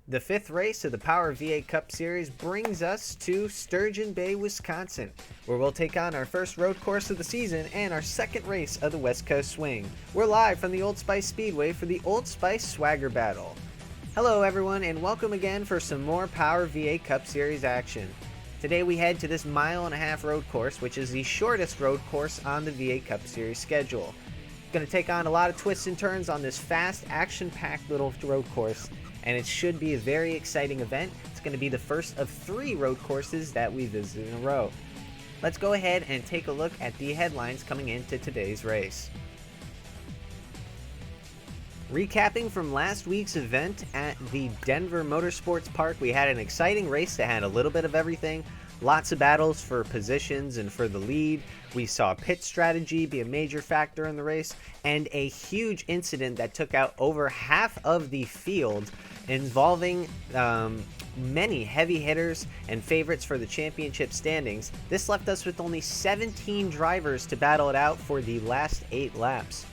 The fifth race of the Power V8 Cup Series brings us to Sturgeon Bay, Wisconsin, where we'll take on our first road course of the season and our second race of the West Coast Swing. We're live from the Old Spice Speedway for the Old Spice Swagger Battle. Hello everyone and welcome again for some more Power V8 Cup Series action. Today we head to this 1.5 mile road course, which is the shortest road course on the V8 Cup Series schedule. Going to take on a lot of twists and turns on this fast, action-packed little road course, and it should be a very exciting event. It's going to be the first of 3 road courses that we visit in a row. Let's go ahead and take a look at the headlines coming into today's race. Recapping from last week's event at the Denver Motorsports Park, we had an exciting race that had a little bit of everything. Lots of battles for positions and for the lead. We saw pit strategy be a major factor in the race, and a huge incident that took out over half of the field, involving many heavy hitters and favorites for the championship standings. This left us with only 17 drivers to battle it out for the last 8 laps.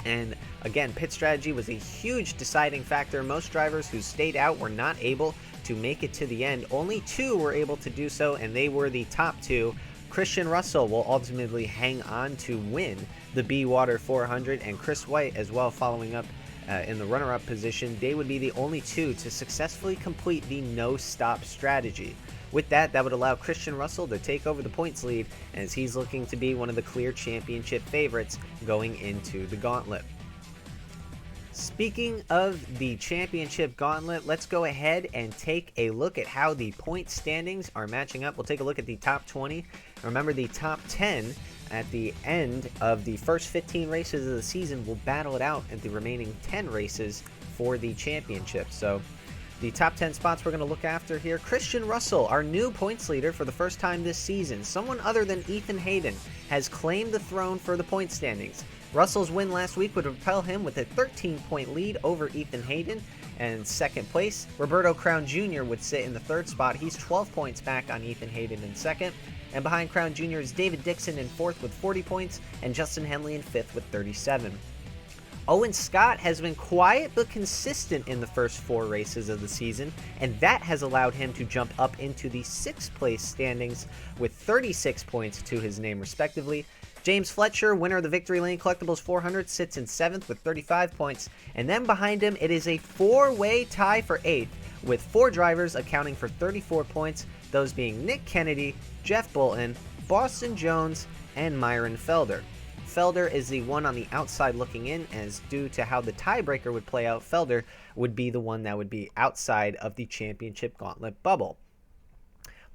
And again, pit strategy was a huge deciding factor. Most drivers who stayed out were not able to make it to the end. Only 2 were able to do so, and they were the top 2. Christian Russell will ultimately hang on to win the B Water 400, and Chris White as well following up in the runner-up position. They would be the only 2 to successfully complete the no-stop strategy. With that, that would allow Christian Russell to take over the points lead, as he's looking to be one of the clear championship favorites going into the gauntlet. Speaking of the championship gauntlet, let's go ahead and take a look at how the point standings are matching up. We'll take a look at the top 20. Remember, the top 10 at the end of the first 15 races of the season will battle it out at the remaining 10 races for the championship. So the top 10 spots we're going to look after here. Christian Russell, our new points leader for the first time this season. Someone other than Ethan Hayden has claimed the throne for the point standings. Russell's win last week would propel him with a 13-point lead over Ethan Hayden. And second place, Roberto Crown Jr. would sit in the 3rd spot. He's 12 points back on Ethan Hayden in 2nd. And behind Crown Jr. is David Dixon in 4th with 40 points, and Justin Henley in 5th with 37. Owen Scott has been quiet but consistent in the first 4 races of the season, and that has allowed him to jump up into the 6th place standings with 36 points to his name respectively. James Fletcher, winner of the Victory Lane Collectables 400, sits in 7th with 35 points, and then behind him it is a 4-way tie for 8th, with 4 drivers accounting for 34 points, those being Nick Kennedy, Jeff Bolton, Boston Jones, and Myron Felder. Felder is the one on the outside looking in, as due to how the tiebreaker would play out, Felder would be the one that would be outside of the championship gauntlet bubble.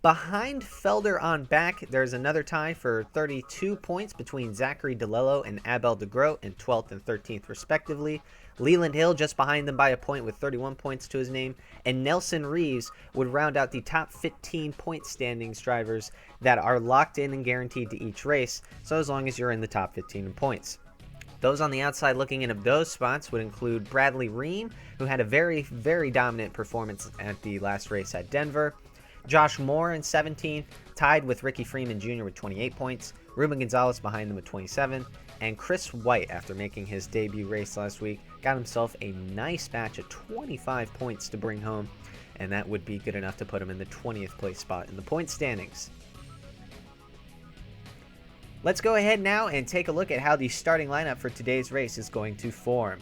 Behind Felder on back, there's another tie for 32 points between Zachary DeLello and Abel DeGroat in 12th and 13th respectively. Leland Hill just behind them by a point with 31 points to his name, and Nelson Reeves would round out the top 15 point standings drivers that are locked in and guaranteed to each race, so as long as you're in the top 15 in points. Those on the outside looking in of those spots would include Bradley Ream, who had a very, very dominant performance at the last race at Denver. Josh Moore in 17th, tied with Ricky Freeman Jr. with 28 points. Ruben Gonzalez behind them with 27. And Chris White, after making his debut race last week, got himself a nice batch of 25 points to bring home. And that would be good enough to put him in the 20th place spot in the point standings. Let's go ahead now and take a look at how the starting lineup for today's race is going to form.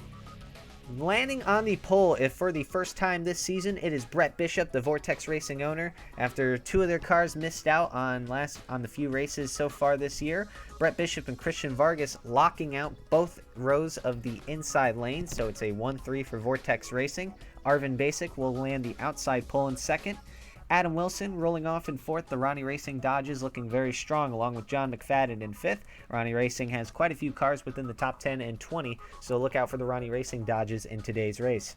Landing on the pole, if for the first time this season, it is Brett Bishop, the Vortex Racing owner. After 2 of their cars missed out on the few races so far this year, Brett Bishop and Christian Vargas locking out both rows of the inside lane, so it's a 1-3 for Vortex Racing. Arvin Basic will land the outside pole in 2nd. Adam Wilson rolling off in 4th. The Ronnie Racing Dodges looking very strong, along with John McFadden in 5th. Ronnie Racing has quite a few cars within the top 10 and 20, so look out for the Ronnie Racing Dodges in today's race.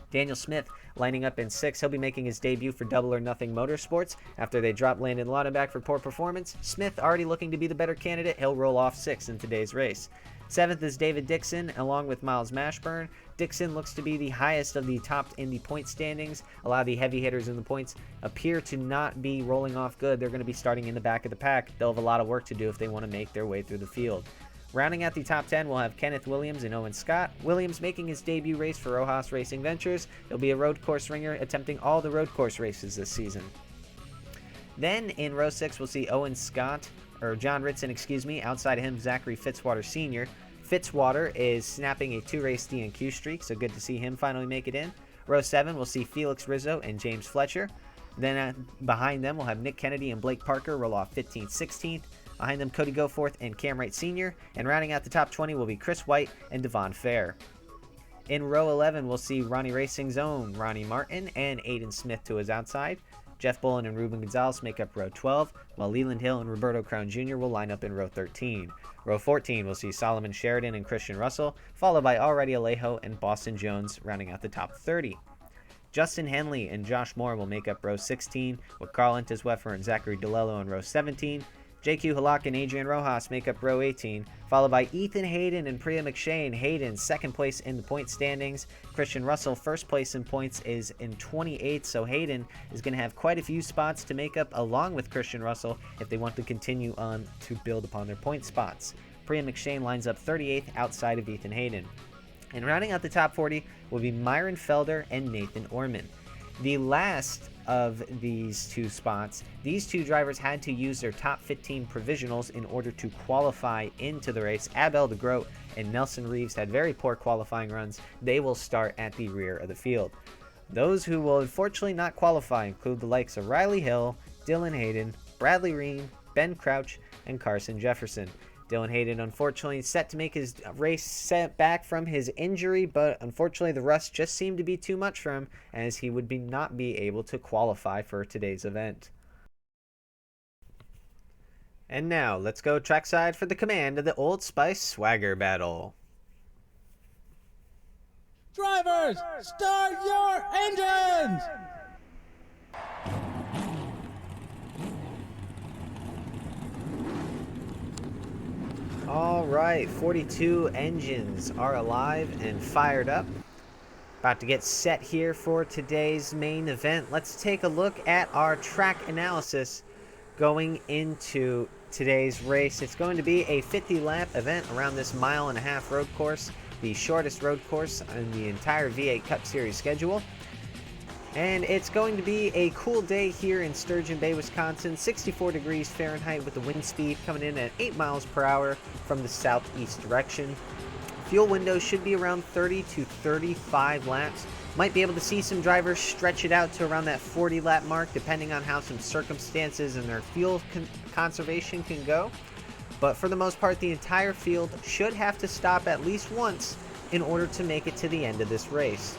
Daniel Smith lining up in 6th. He'll be making his debut for Double or Nothing Motorsports after they dropped Landon Laudenbach for poor performance. Smith already looking to be the better candidate. He'll roll off 6th in today's race. 7th is David Dixon, along with Miles Mashburn. Dixon looks to be the highest of the top in the point standings. A lot of the heavy hitters in the points appear to not be rolling off good. They're going to be starting in the back of the pack. They'll have a lot of work to do if they want to make their way through the field. Rounding out the top 10, we'll have Kenneth Williams and Owen Scott. Williams making his debut race for Rojas Racing Ventures. He'll be a road course ringer, attempting all the road course races this season. Then in row 6, we'll see John Ritson, outside of him, Zachary Fitzwater Sr. Fitzwater is snapping a 2-race DNQ streak, so good to see him finally make it in. Row 7, we'll see Felix Rizzo and James Fletcher. Then behind them, we'll have Nick Kennedy and Blake Parker roll off 15th, 16th. Behind them, Cody Goforth and Cam Wright Sr. And rounding out the top 20 will be Chris White and Devon Fair. In row 11, we'll see Ronnie Racing's own Ronnie Martin and Aiden Smith to his outside. Jeff Bullen and Ruben Gonzalez make up row 12, while Leland Hill and Roberto Crown Jr. will line up in row 13. Row 14, we'll see Solomon Sheridan and Christian Russell, followed by Already Alejo and Boston Jones rounding out the top 30. Justin Henley and Josh Moore will make up row 16, with Carl Entesweffer and Zachary DeLello in row 17. JQ Halak and Adrian Rojas make up row 18, followed by Ethan Hayden and Priya McShane. Hayden second place in the point standings. Christian Russell first place in points is in 28th, so Hayden is going to have quite a few spots to make up along with Christian Russell if they want to continue on to build upon their point spots. Priya McShane lines up 38th outside of Ethan Hayden. And rounding out the top 40 will be Myron Felder and Nathan Orman. The last of these two spots, these two drivers had to use their top 15 provisionals in order to qualify into the race. Abel DeGroat and Nelson Reeves had very poor qualifying runs. They will start at the rear of the field. Those who will unfortunately not qualify include the likes of Riley Hill, Dylan Hayden, Bradley Reen, Ben Crouch, and Carson Jefferson. Dylan Hayden, unfortunately, set to make his race set back from his injury, but unfortunately the rust just seemed to be too much for him, as he would not be able to qualify for today's event. And now, let's go trackside for the command of the Old Spice Swagger Battle. Drivers, start your engines! All right, 42 engines are alive and fired up. About to get set here for today's main event. Let's take a look at our track analysis going into today's race. It's going to be a 50-lap event around this 1.5 mile road course, the shortest road course in the entire V8 Cup Series schedule. And it's going to be a cool day here in Sturgeon Bay, Wisconsin. 64 degrees Fahrenheit with the wind speed coming in at 8 miles per hour from the southeast direction. Fuel window should be around 30 to 35 laps. Might be able to see some drivers stretch it out to around that 40 lap mark, depending on how some circumstances and their fuel conservation can go. But for the most part, the entire field should have to stop at least once in order to make it to the end of this race.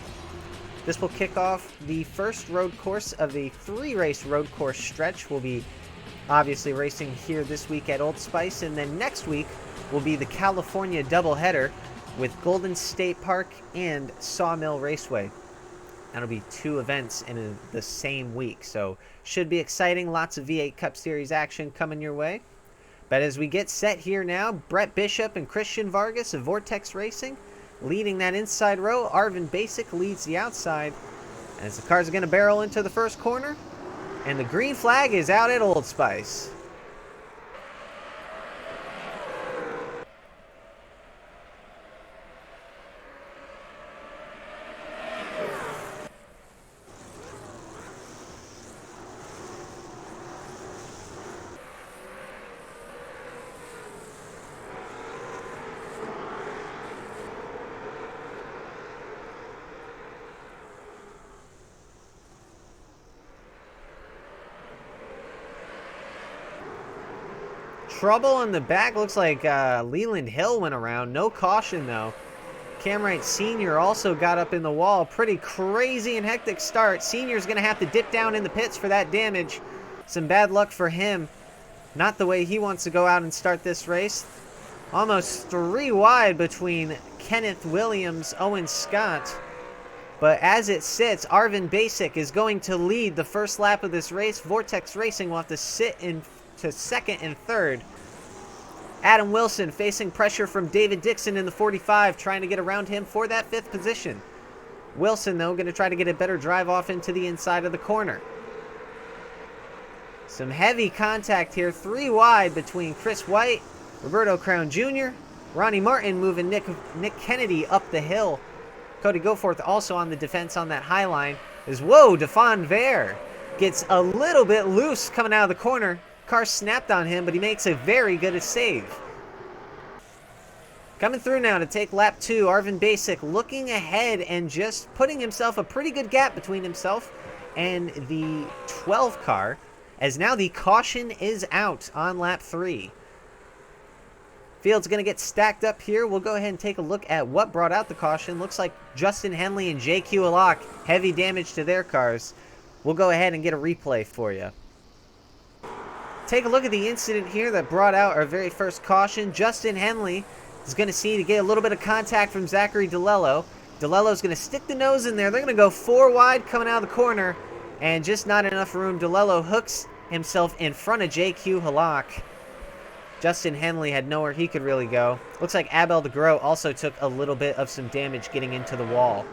This will kick off the first road course of the 3-race road course stretch. We'll be obviously racing here this week at Old Spice, and then next week will be the California doubleheader with Golden State Park and Sawmill Raceway. That'll be 2 events in the same week, so should be exciting. Lots of V8 Cup Series action coming your way. But as we get set here now, Brett Bishop and Christian Vargas of Vortex Racing leading that inside row. Arvin Basic leads the outside as the cars are going to barrel into the first corner, and the green flag is out at Old Spice. Trouble in the back. Looks like Leland Hill went around. No caution, though. Cam Wright Sr. also got up in the wall. Pretty crazy and hectic start. Sr.'s going to have to dip down in the pits for that damage. Some bad luck for him. Not the way he wants to go out and start this race. Almost 3 wide between Kenneth Williams, Owen Scott. But as it sits, Arvin Basic is going to lead the first lap of this race. Vortex Racing will have to sit into second and third. Adam Wilson facing pressure from David Dixon in the 45, trying to get around him for that 5th position. Wilson, though, going to try to get a better drive off into the inside of the corner. Some heavy contact here, 3 wide between Chris White, Roberto Crown Jr., Ronnie Martin moving Nick Kennedy up the hill. Cody Goforth also on the defense on that high line. Whoa, Defon Vare gets a little bit loose coming out of the corner. Car snapped on him, but he makes a very good save. Coming through now to take lap 2, Arvin Basic looking ahead and just putting himself a pretty good gap between himself and the 12 car, as now the caution is out on lap 3. Field's going to get stacked up here. We'll go ahead and take a look at what brought out the caution. Looks like Justin Henley and JQ Alak, heavy damage to their cars. We'll go ahead and get a replay for you. Take a look at the incident here that brought out our very first caution. Justin Henley is going to see to get a little bit of contact from Zachary DeLello. DeLello's going to stick the nose in there. They're going to go 4 wide coming out of the corner, and just not enough room. DeLello hooks himself in front of JQ Halak. Justin Henley had nowhere he could really go. Looks like Abel DeGros also took a little bit of some damage getting into the wall.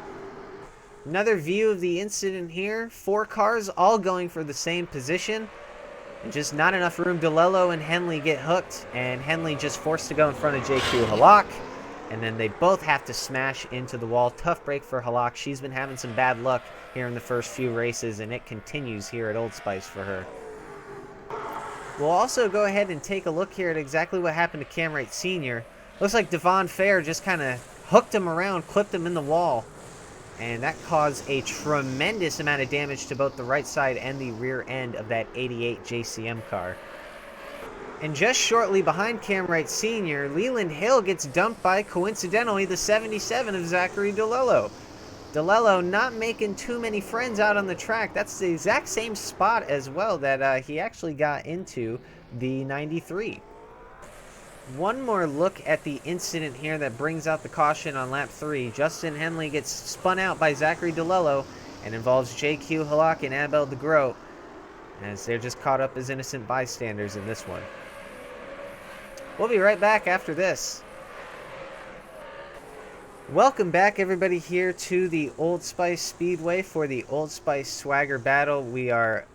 Another view of the incident here. 4 cars all going for the same position. And just not enough room. DeLello and Henley get hooked, and Henley just forced to go in front of JQ Halak. And then they both have to smash into the wall. Tough break for Halak. She's been having some bad luck here in the first few races, and it continues here at Old Spice for her. We'll also go ahead and take a look here at exactly what happened to Cam Wright Sr. Looks like Devon Fair just kind of hooked him around, clipped him in the wall. And that caused a tremendous amount of damage to both the right side and the rear end of that 88 JCM car. And just shortly behind Cam Wright Sr., Leland Hill gets dumped by, coincidentally, the 77 of Zachary DeLello. DeLello not making too many friends out on the track. That's the exact same spot as well that he actually got into the 93. One more look at the incident here that brings out the caution on lap 3. Justin Henley gets spun out by Zachary DeLello and involves JQ Halak and Abel DeGros, as they're just caught up as innocent bystanders in this one. We'll be right back after this. Welcome back, everybody, here to the Old Spice Speedway for the Old Spice Swagger Battle. We are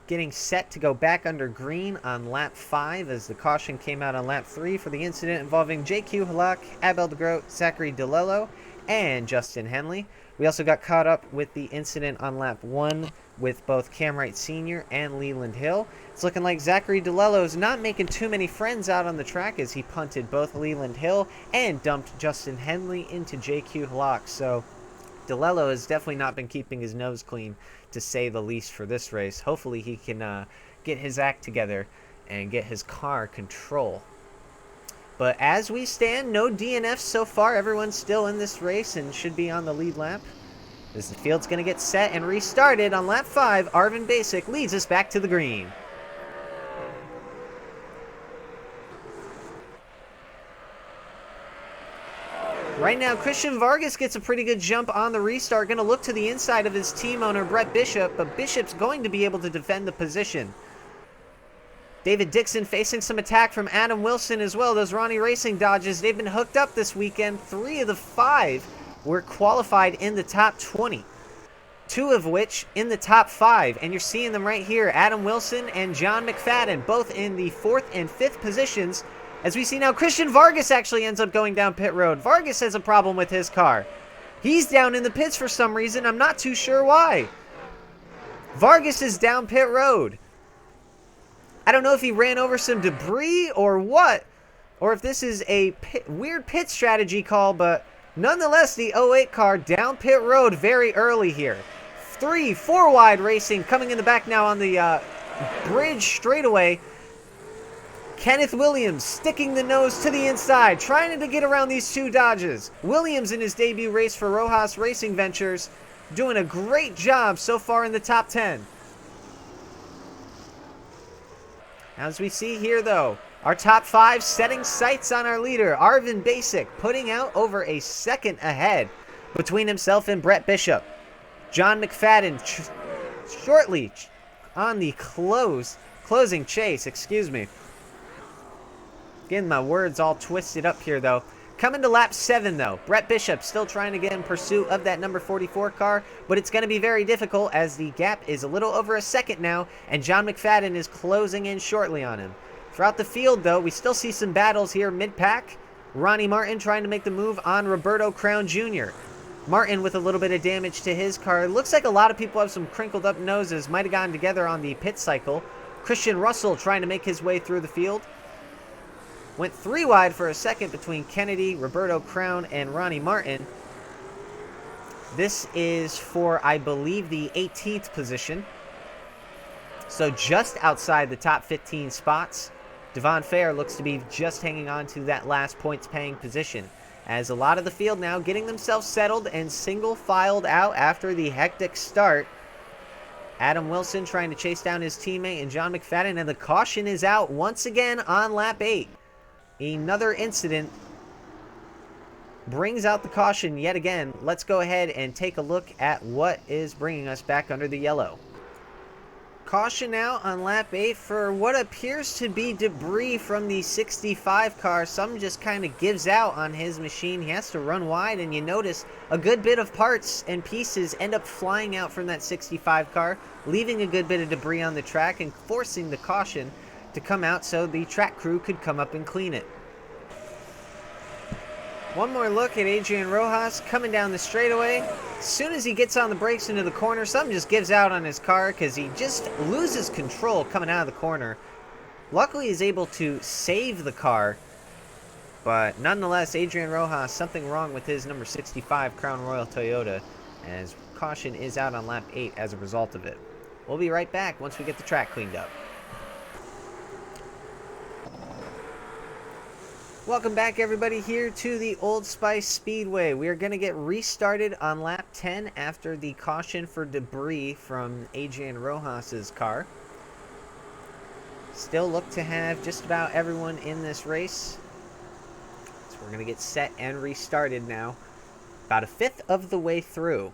getting set to go back under green on lap 5 as the caution came out on lap 3 for the incident involving JQ Halak, Abel DeGros, Zachary DeLello, and Justin Henley. We also got caught up with the incident on lap 1 with both Cam Wright Sr. and Leland Hill. It's looking like Zachary DeLello's not making too many friends out on the track as he punted both Leland Hill and dumped Justin Henley into JQ Halak. So DeLello has definitely not been keeping his nose clean, to say the least, for this race. Hopefully he can get his act together and get his car control. But as we stand, no DNFs so far. Everyone's still in this race and should be on the lead lap. As the field's going to get set and restarted on lap 5, Arvin Basic leads us back to the green. Right now, Christian Vargas gets a pretty good jump on the restart. Going to look to the inside of his team owner, Brett Bishop, but Bishop's going to be able to defend the position. David Dixon facing some attack from Adam Wilson as well. Those Ronnie Racing Dodges, they've been hooked up this weekend. 3 of the 5 were qualified in the top 20. 2 of which in the top 5. And you're seeing them right here. Adam Wilson and John McFadden, both in the 4th and 5th positions. As we see now, Christian Vargas actually ends up going down pit road. Vargas has a problem with his car. He's down in the pits for some reason. I'm not too sure why. Vargas is down pit road. I don't know if he ran over some debris or what, or if this is a weird pit strategy call, but nonetheless, the 08 car down pit road very early here. 4 wide racing coming in the back now on the bridge straightaway. Kenneth Williams sticking the nose to the inside, trying to get around these 2 Dodges. Williams in his debut race for Rojas Racing Ventures, doing a great job so far in the top 10. As we see here, though, our top 5 setting sights on our leader, Arvin Basic, putting out over a second ahead between himself and Brett Bishop. John McFadden shortly on the closing chase, excuse me. Getting my words all twisted up here, though. Coming to lap 7, though. Brett Bishop still trying to get in pursuit of that number 44 car, but it's going to be very difficult as the gap is a little over a second now, and John McFadden is closing in shortly on him. Throughout the field, though, we still see some battles here mid-pack. Ronnie Martin trying to make the move on Roberto Crown Jr. Martin with a little bit of damage to his car. Looks like a lot of people have some crinkled up noses. Might have gotten together on the pit cycle. Christian Russell trying to make his way through the field. Went 3 wide for a second between Kennedy, Roberto Crown, and Ronnie Martin. This is for, I believe, the 18th position. So just outside the top 15 spots. Devon Fair looks to be just hanging on to that last points-paying position, as a lot of the field now getting themselves settled and single-filed out after the hectic start. Adam Wilson trying to chase down his teammate and John McFadden, and the caution is out once again on lap 8. Another incident brings out the caution yet again. Let's go ahead and take a look at what is bringing us back under the yellow. Caution out on lap 8 for what appears to be debris from the 65 car. Some just kind of gives out on his machine. He has to run wide, and you notice a good bit of parts and pieces end up flying out from that 65 car, leaving a good bit of debris on the track and forcing the caution to come out so the track crew could come up and clean it. One more look at Adrian Rojas coming down the straightaway. As soon as he gets on the brakes into the corner, something just gives out on his car because he just loses control coming out of the corner. Luckily, he's able to save the car, but nonetheless, Adrian Rojas, something wrong with his number 65 Crown Royal Toyota, as caution is out on lap 8 as a result of it. We'll be right back once we get the track cleaned up. Welcome back, everybody, here to the Old Spice Speedway. We are going to get restarted on lap 10 after the caution for debris from Adrian Rojas' car. Still look to have just about everyone in this race. So we're going to get set and restarted now. About a fifth of the way through.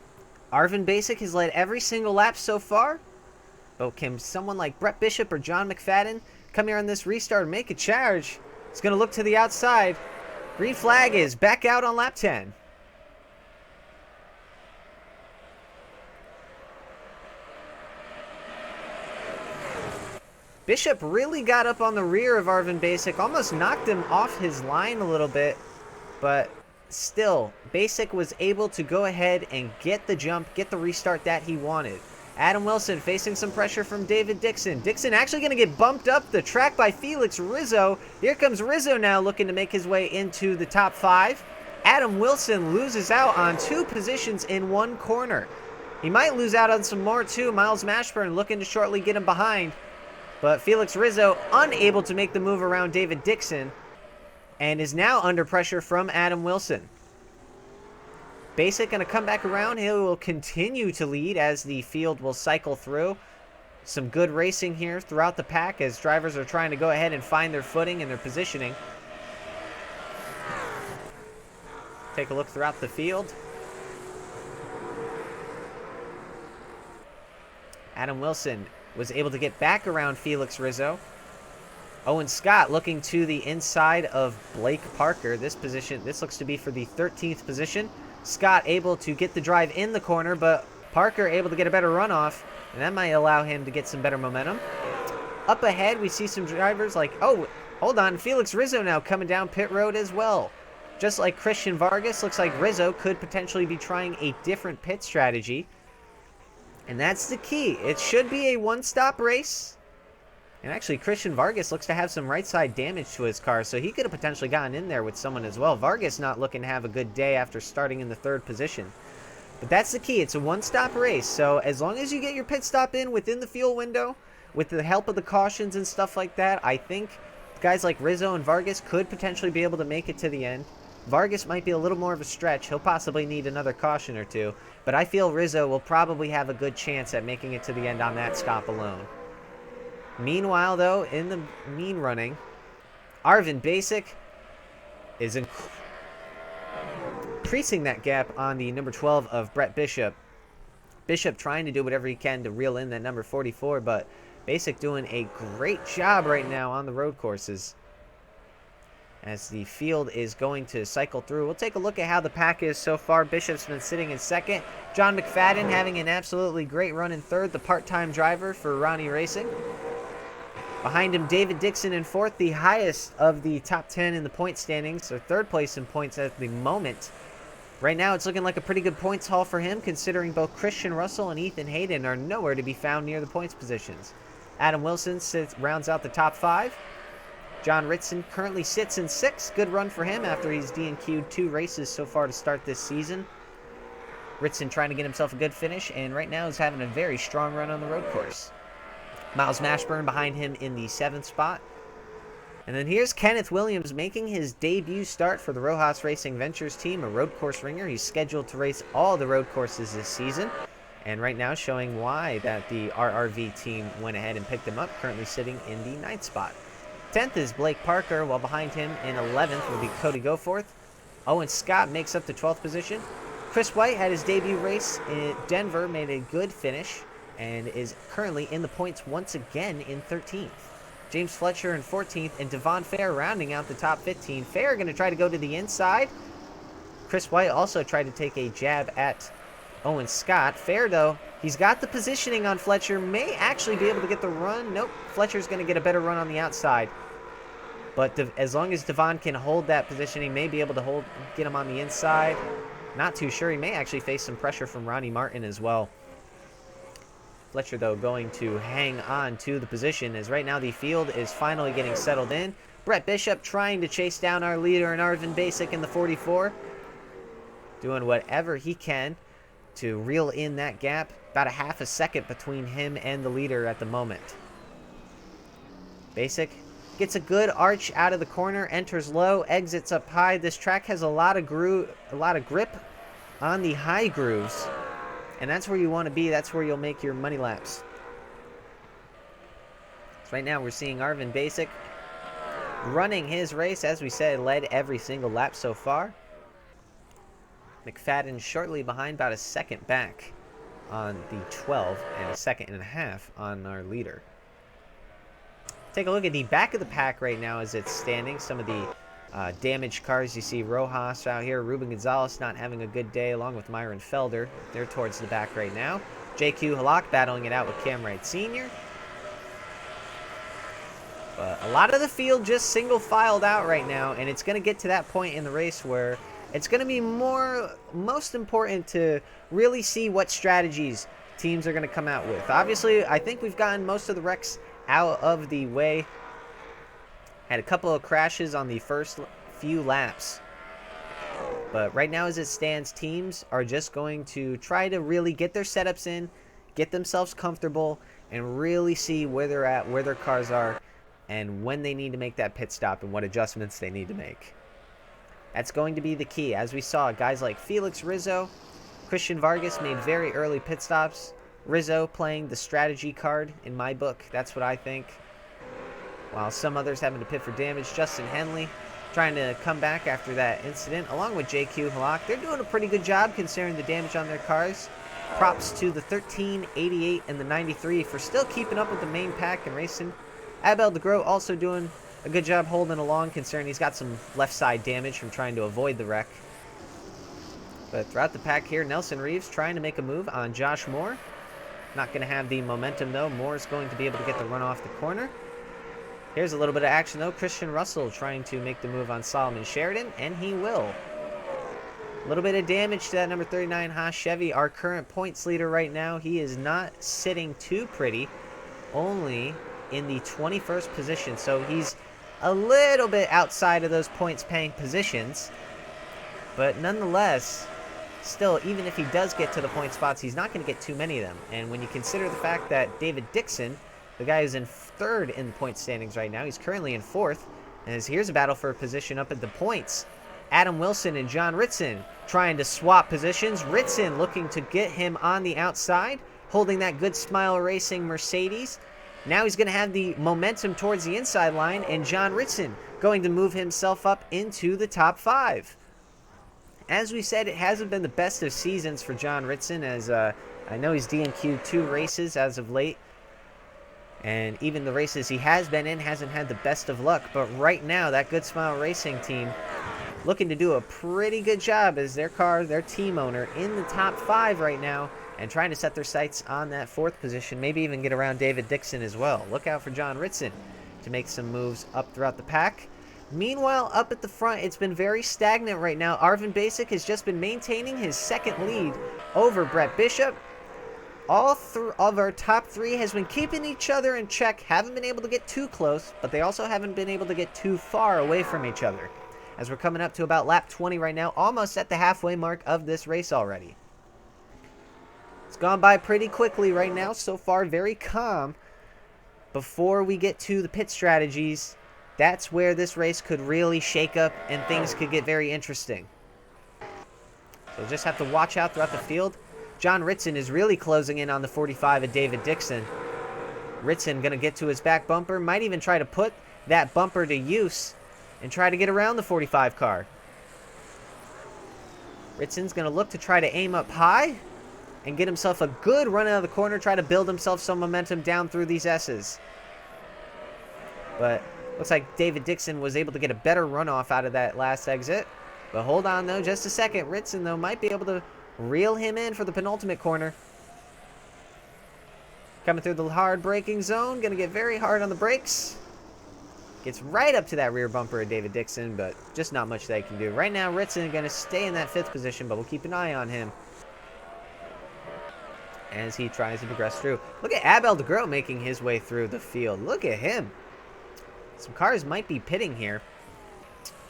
Arvin Basic has led every single lap so far. But can someone like Brett Bishop or John McFadden come here on this restart and make a charge? It's going to look to the outside. Green flag is back out on lap 10. Bishop really got up on the rear of Arvin Basic, almost knocked him off his line a little bit, but still, Basic was able to go ahead and get the jump, get the restart that he wanted. Adam Wilson facing some pressure from David Dixon. Dixon actually going to get bumped up the track by Felix Rizzo. Here comes Rizzo now looking to make his way into the top 5. Adam Wilson loses out on 2 positions in 1 corner. He might lose out on some more too. Miles Mashburn looking to shortly get him behind. But Felix Rizzo unable to make the move around David Dixon and is now under pressure from Adam Wilson. Basic going to come back around. He will continue to lead as the field will cycle through. Some good racing here throughout the pack as drivers are trying to go ahead and find their footing and their positioning. Take a look throughout the field. Adam Wilson was able to get back around Felix Rizzo. Owen Scott looking to the inside of Blake Parker. This looks to be for the 13th position. Scott able to get the drive in the corner, but Parker able to get a better runoff, and that might allow him to get some better momentum. Up ahead, we see some drivers like, oh, hold on, Felix Rizzo now coming down pit road as well. Just like Christian Vargas, looks like Rizzo could potentially be trying a different pit strategy. And that's the key. It should be a one-stop race. And actually, Christian Vargas looks to have some right-side damage to his car, so he could have potentially gotten in there with someone as well. Vargas not looking to have a good day after starting in the 3rd position. But that's the key. It's a one-stop race, so as long as you get your pit stop in within the fuel window, with the help of the cautions and stuff like that, I think guys like Rizzo and Vargas could potentially be able to make it to the end. Vargas might be a little more of a stretch. He'll possibly need another caution or two, but I feel Rizzo will probably have a good chance at making it to the end on that stop alone. Meanwhile, though, in the mean running, Arvin Basic is increasing that gap on the number 12 of Brett Bishop. Bishop trying to do whatever he can to reel in that number 44, but Basic doing a great job right now on the road courses. As the field is going to cycle through, we'll take a look at how the pack is so far. Bishop's been sitting in 2nd. John McFadden having an absolutely great run in 3rd, the part-time driver for Ronnie Racing. Behind him, David Dixon in fourth, the highest of the top 10 in the point standings, or third place in points at the moment. Right now, it's looking like a pretty good points haul for him, considering both Christian Russell and Ethan Hayden are nowhere to be found near the points positions. Adam Wilson rounds out the top 5. John Ritson currently sits in 6th. Good run for him after he's DNQ'd 2 races so far to start this season. Ritson trying to get himself a good finish, and right now is having a very strong run on the road course. Miles Mashburn behind him in the 7th spot. And then here's Kenneth Williams making his debut start for the Rojas Racing Ventures team, a road course ringer. He's scheduled to race all the road courses this season. And right now showing why that the RRV team went ahead and picked him up, currently sitting in the 9th spot. 10th is Blake Parker, while behind him in 11th will be Cody Goforth. Owen Scott makes up the 12th position. Chris White had his debut race in Denver, made a good finish, and is currently in the points once again in 13th. James Fletcher in 14th, and Devon Fair rounding out the top 15. Fair going to try to go to the inside. Chris White also tried to take a jab at Owen Scott. Fair, though, he's got the positioning on Fletcher, may actually be able to get the run. Nope, Fletcher's going to get a better run on the outside. But as long as Devon can hold that positioning, may be able to get him on the inside. Not too sure. He may actually face some pressure from Ronnie Martin as well. Fletcher, though, going to hang on to the position, as right now the field is finally getting settled in. Brett Bishop trying to chase down our leader in Arvin Basic in the 44. Doing whatever he can to reel in that gap. About a half a second between him and the leader at the moment. Basic gets a good arch out of the corner, enters low, exits up high. This track has a lot of grip on the high grooves. And that's where you want to be. That's where you'll make your money laps. So right now we're seeing Arvin Basic running his race. As we said, led every single lap so far. McFadden shortly behind, about a second back on the 12 and a second and a half on our leader. Take a look at the back of the pack right now as it's standing. Some of the damaged cars. You see Rojas out here. Ruben Gonzalez not having a good day, along with Myron Felder. They're towards the back right now. JQ Halak battling it out with Cam Wright Sr. But a lot of the field just single filed out right now, and it's going to get to that point in the race where it's going to be most important to really see what strategies teams are going to come out with. Obviously, I think we've gotten most of the wrecks out of the way. Had a couple of crashes on the first few laps. But right now as it stands, teams are just going to try to really get their setups in, get themselves comfortable, and really see where they're at, where their cars are, and when they need to make that pit stop and what adjustments they need to make. That's going to be the key. As we saw, guys like Felix Rizzo, Christian Vargas made very early pit stops. Rizzo playing the strategy card in my book. That's what I think. While some others having to pit for damage. Justin Henley trying to come back after that incident, along with JQ Halak. They're doing a pretty good job considering the damage on their cars. Props to the 13, 88, and the 93 for still keeping up with the main pack and racing. Abel DeGroat also doing a good job holding along, considering he's got some left side damage from trying to avoid the wreck. But throughout the pack here, Nelson Reeves trying to make a move on Josh Moore. Not going to have the momentum, though. Moore's going to be able to get the run off the corner. Here's a little bit of action, though. Christian Russell trying to make the move on Solomon Sheridan, and he will. A little bit of damage to that number 39 Haas Chevy, our current points leader right now. He is not sitting too pretty, only in the 21st position. So he's a little bit outside of those points-paying positions. But nonetheless, still, even if he does get to the point spots, he's not going to get too many of them. And when you consider the fact that David Dixon, the guy who's in third in the point standings right now, he's currently in fourth. As here's a battle for a position up at the points. Adam Wilson and John Ritson trying to swap positions. Ritson looking to get him on the outside, holding that Good Smile Racing Mercedes. Now he's going to have the momentum towards the inside line, and John Ritson going to move himself up into the top 5. As we said, it hasn't been the best of seasons for John Ritson, as I know he's DNQ'd 2 races as of late. And even the races he has been in hasn't had the best of luck. But right now, that Good Smile Racing team looking to do a pretty good job as their team owner in the top 5 right now. and trying to set their sights on that 4th position, maybe even get around David Dixon as well. Look out for John Ritson to make some moves up throughout the pack. Meanwhile, up at the front, it's been very stagnant right now. Arvin Basic has just been maintaining his 2nd lead over Brett Bishop. All of our top 3 has been keeping each other in check, haven't been able to get too close, but they also haven't been able to get too far away from each other. As we're coming up to about lap 20 right now, almost at the halfway mark of this race already. It's gone by pretty quickly right now, so far very calm. Before we get to the pit strategies, that's where this race could really shake up and things could get very interesting. So just have to watch out throughout the field. John Ritson is really closing in on the 45 of David Dixon. Ritson going to get to his back bumper, might even try to put that bumper to use and try to get around the 45 car. Ritson's going to look to try to aim up high and get himself a good run out of the corner, try to build himself some momentum down through these S's. But looks like David Dixon was able to get a better runoff out of that last exit. But hold on, though, just a second. Ritson, though, might be able to reel him in for the penultimate corner. Coming through the hard braking zone. Going to get very hard on the brakes. Gets right up to that rear bumper of David Dixon, but just not much they can do. Right now, Ritson going to stay in that 5th position, but we'll keep an eye on him as he tries to progress through. Look at Abel DeGroat making his way through the field. Look at him. Some cars might be pitting here.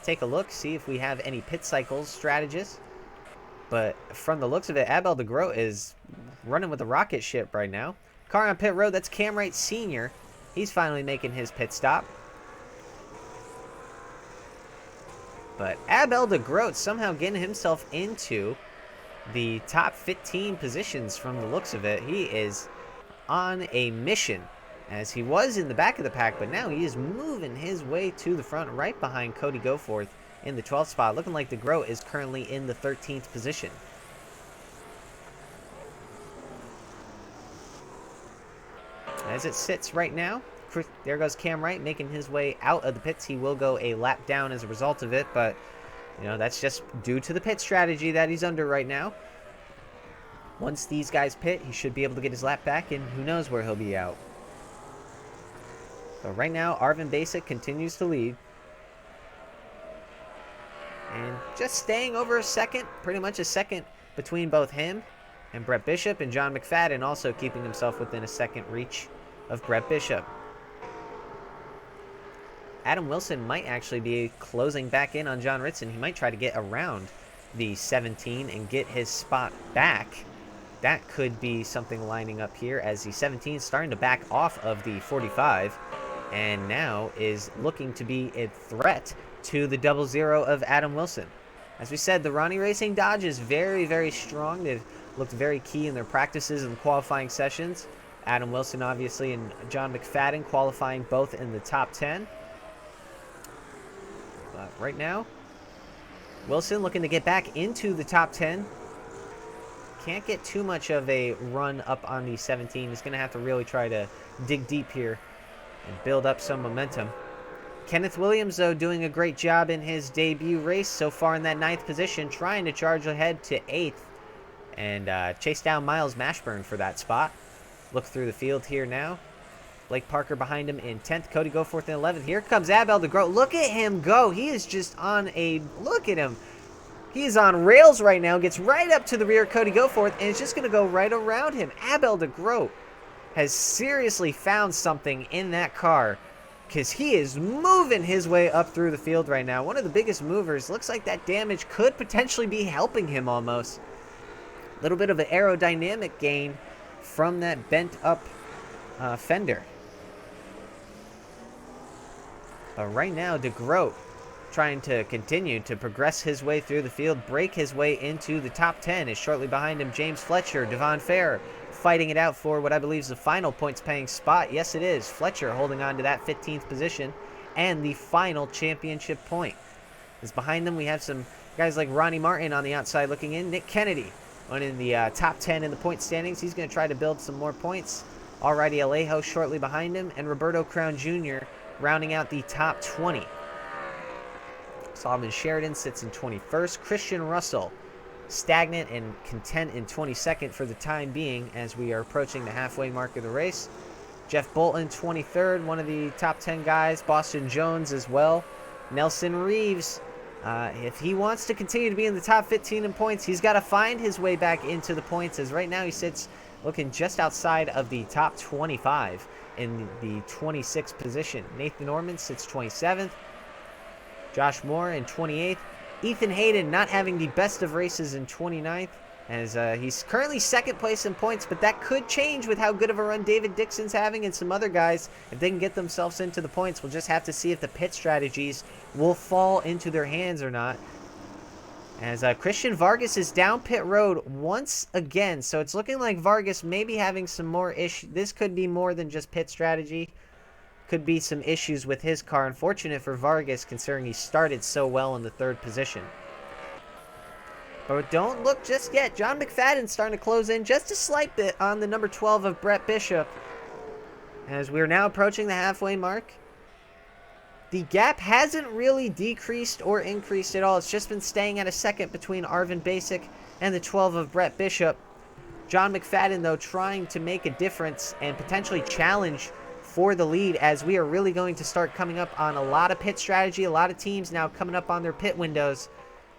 Take a look, see if we have any pit cycles strategists. But from the looks of it, Abel DeGroat is running with a rocket ship right now. Car on pit road, that's Cam Wright Sr. He's finally making his pit stop. But Abel DeGroat somehow getting himself into the top 15 positions from the looks of it. He is on a mission, as he was in the back of the pack, but now he is moving his way to the front right behind Cody Goforth in the 12th spot. Looking like DeGroat is currently in the 13th position. As it sits right now, there goes Cam Wright making his way out of the pits. He will go a lap down as a result of it, but you know, that's just due to the pit strategy that he's under right now. Once these guys pit, he should be able to get his lap back, and who knows where he'll be out. So right now, Arvin Basic continues to lead. And just staying over a second, pretty much a second between both him and Brett Bishop, and John McFadden also keeping himself within a second reach of Brett Bishop. Adam Wilson might actually be closing back in on John Ritson. He might try to get around the 17 and get his spot back. That could be something lining up here, as the 17 is starting to back off of the 45 and now is looking to be a threat to the 00 of Adam Wilson. As we said, the Ronnie Racing Dodge is very, very strong. They've looked very key in their practices and qualifying sessions. Adam Wilson, obviously, and John McFadden qualifying both in the top 10. But right now, Wilson looking to get back into the top 10. Can't get too much of a run up on the 17. He's going to have to really try to dig deep here and build up some momentum. Kenneth Williams, though, doing a great job in his debut race so far in that 9th position, trying to charge ahead to 8th and chase down Miles Mashburn for that spot. Look through the field here now. Blake Parker behind him in 10th. Cody Goforth in 11th. Here comes Abel DeGroat. Look at him go. He is just on a... Look at him. He is on rails right now. Gets right up to the rear of Cody Goforth, and is just going to go right around him. Abel DeGroat has seriously found something in that car, because he is moving his way up through the field right now. One of the biggest movers. Looks like that damage could potentially be helping him almost. A little bit of an aerodynamic gain from that bent up fender. But right now, DeGroat trying to continue to progress his way through the field, break his way into the top 10. Is shortly behind him James Fletcher, Devon Fair fighting it out for what I believe is the final points-paying spot. Yes, it is. Fletcher holding on to that 15th position and the final championship point. As behind them, we have some guys like Ronnie Martin on the outside looking in. Nick Kennedy on in the top 10 in the point standings. He's going to try to build some more points. Alrighty, Alejo shortly behind him, and Roberto Crown Jr. rounding out the top 20. Solomon Sheridan sits in 21st. Christian Russell stagnant and content in 22nd for the time being as we are approaching the halfway mark of the race. Jeff Bolton, 23rd, one of the top 10 guys. Boston Jones as well. Nelson Reeves, if he wants to continue to be in the top 15 in points, he's got to find his way back into the points, as right now he sits looking just outside of the top 25 in the 26th position. Nathan Norman sits 27th. Josh Moore in 28th. Ethan Hayden not having the best of races in 29th, as he's currently second place in points, but that could change with how good of a run David Dixon's having and some other guys. If they can get themselves into the points, we'll just have to see if the pit strategies will fall into their hands or not. As Christian Vargas is down pit road once again, so it's looking like Vargas may be having some more issues. This could be more than just pit strategy. Could be some issues with his car. Unfortunate for Vargas, considering he started so well in the third position. But don't look just yet. John McFadden's starting to close in just a slight bit on the number 12 of Brett Bishop, as we're now approaching the halfway mark. The gap hasn't really decreased or increased at all. It's just been staying at a second between Arvin Basic and the 12 of Brett Bishop. John McFadden, though, trying to make a difference and potentially challenge for the lead, as we are really going to start coming up on a lot of pit strategy. A lot of teams now coming up on their pit windows,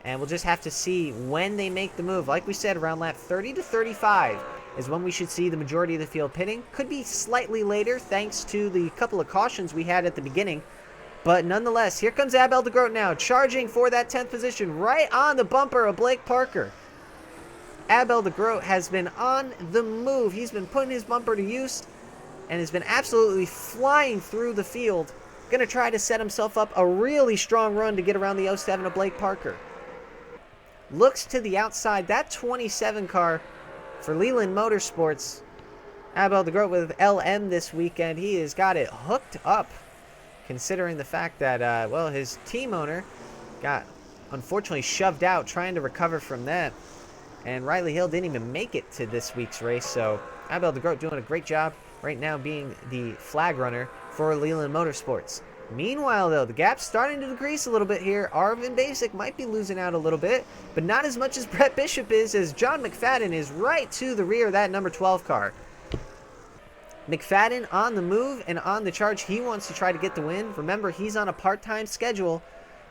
and we'll just have to see when they make the move. Like we said, around lap 30 to 35 is when we should see the majority of the field pitting. Could be slightly later thanks to the couple of cautions we had at the beginning. But nonetheless, here comes Abel DeGroat now, charging for that 10th position, right on the bumper of Blake Parker. Abel DeGroat has been on the move. He's been putting his bumper to use and has been absolutely flying through the field. Going to try to set himself up a really strong run to get around the 07 of Blake Parker. Looks to the outside. That 27 car for Leland Motorsports. Abel DeGroat with LM this weekend. He has got it hooked up, considering the fact that, well, his team owner got unfortunately shoved out trying to recover from that. And Riley Hill didn't even make it to this week's race. So Abel DeGroat doing a great job right now being the flag runner for Leland Motorsports. Meanwhile, though, the gap's starting to decrease a little bit here. Arvin Basic might be losing out a little bit, but not as much as Brett Bishop is, as John McFadden is right to the rear of that number 12 car. McFadden on the move and on the charge. He wants to try to get the win. Remember, he's on a part-time schedule,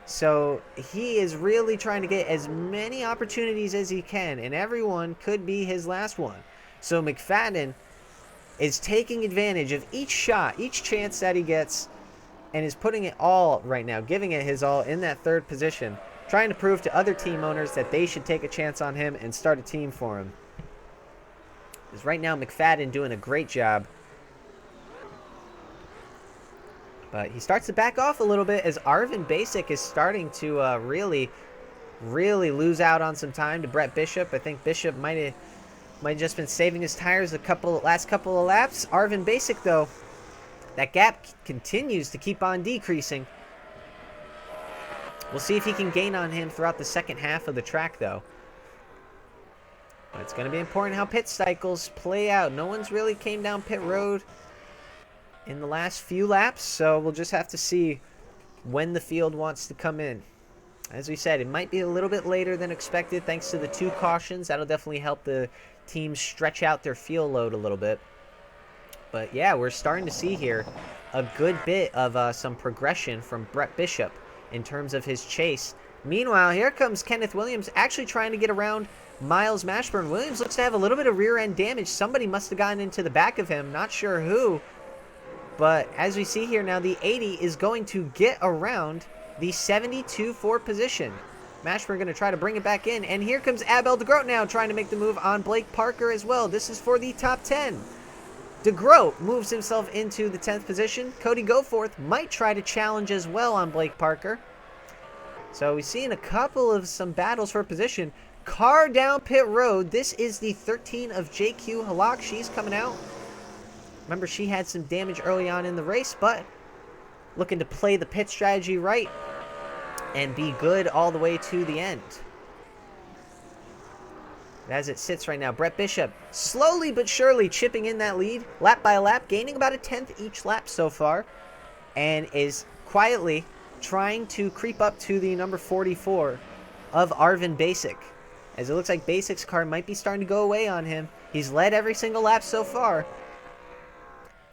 so he is really trying to get as many opportunities as he can, and everyone could be his last one. So McFadden is taking advantage of each shot, each chance that he gets, and is putting it all right now, giving it his all in that third position, trying to prove to other team owners that they should take a chance on him and start a team for him. Because right now, McFadden doing a great job. But he starts to back off a little bit as Arvin Basic is starting to really lose out on some time to Brett Bishop. I think Bishop might have just been saving his tires last couple of laps. Arvin Basic, though, that gap continues to keep on decreasing. We'll see if he can gain on him throughout the second half of the track, though. But it's going to be important how pit cycles play out. No one's really came down pit road in the last few laps, so we'll just have to see when the field wants to come in. As we said, it might be a little bit later than expected thanks to the 2 cautions. That'll definitely help the teams stretch out their fuel load a little bit. But yeah, we're starting to see here a good bit of some progression from Brett Bishop in terms of his chase. Meanwhile, here comes Kenneth Williams actually trying to get around Miles Mashburn. Williams looks to have a little bit of rear end damage. Somebody must have gotten into the back of him. Not sure who. But as we see here now, the 80 is going to get around the 72-4 position. Mashburn going to try to bring it back in. And here comes Abel DeGroat now trying to make the move on Blake Parker as well. This is for the top 10. DeGroat moves himself into the 10th position. Cody Goforth might try to challenge as well on Blake Parker. So we've seen a couple of some battles for position. Car down pit road. This is the 13 of JQ Halak. She's coming out. Remember, she had some damage early on in the race, but looking to play the pit strategy right and be good all the way to the end. As it sits right now, Brett Bishop slowly but surely chipping in that lead, lap by lap, gaining about a 10th each lap so far, and is quietly trying to creep up to the number 44 of Arvin Basic. as it looks like Basic's car might be starting to go away on him. He's led every single lap so far.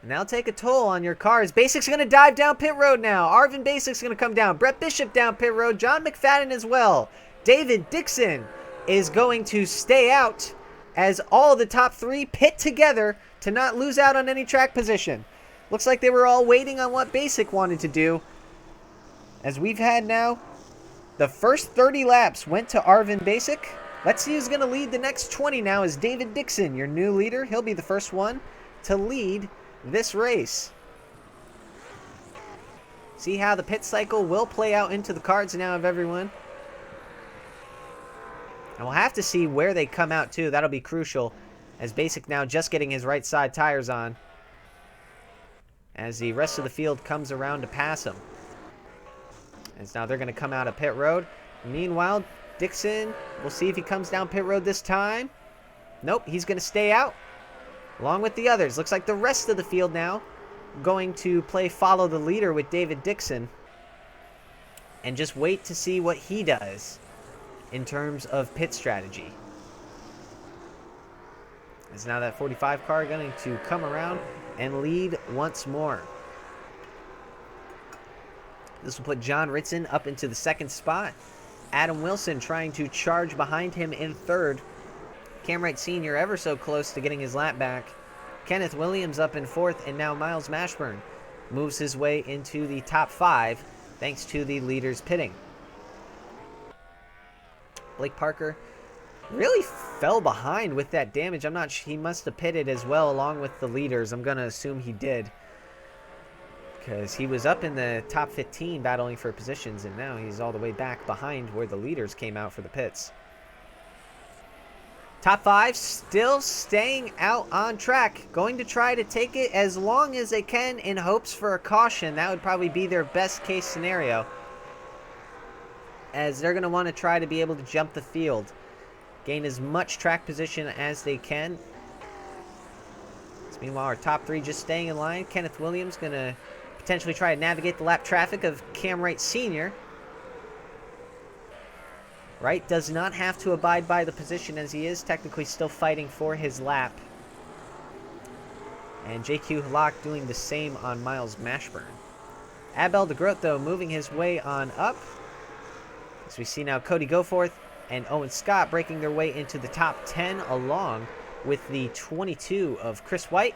And that'll take a toll on your cars. Basic's going to dive down pit road now. Arvin Basic's going to come down. Brett Bishop down pit road. John McFadden as well. David Dixon is going to stay out as all the top 3 pit together to not lose out on any track position. Looks like they were all waiting on what Basic wanted to do. As we've had now, the first 30 laps went to Arvin Basic. Let's see who's going to lead the next 20 now is David Dixon, your new leader. He'll be the first one to lead this race. See how the pit cycle will play out into the cards now of everyone. And we'll have to see where they come out too. That'll be crucial, as Basic now just getting his right side tires on, as the rest of the field comes around to pass him. As now they're going to come out of pit road. Meanwhile, Dixon, we'll see if he comes down pit road this time. Nope, he's going to stay out along with the others. Looks like the rest of the field now going to play follow the leader with David Dixon and just wait to see what he does in terms of pit strategy. As now that 45 car going to come around and lead once more. This will put John Ritson up into the 2nd spot. Adam Wilson trying to charge behind him in 3rd. Cam Wright Sr. ever so close to getting his lap back. Kenneth Williams up in 4th, and now Miles Mashburn moves his way into the top 5 thanks to the leaders pitting. Blake Parker really fell behind with that damage. I'm not sure. He must have pitted as well along with the leaders. I'm going to assume he did, because he was up in the top 15 battling for positions, and now he's all the way back behind where the leaders came out for the pits. Top 5 still staying out on track, going to try to take it as long as they can in hopes for a caution. That would probably be their best case scenario, as they're going to want to try to be able to jump the field, gain as much track position as they can. So meanwhile, our top 3 just staying in line. Kenneth Williams going to potentially try to navigate the lap traffic of Cam Wright Sr. Wright does not have to abide by the position, as he is technically still fighting for his lap. And JQ Halak doing the same on Miles Mashburn. Abel DeGroat, though, moving his way on up. As we see now Cody Goforth and Owen Scott breaking their way into the top 10, along with the 22 of Chris White.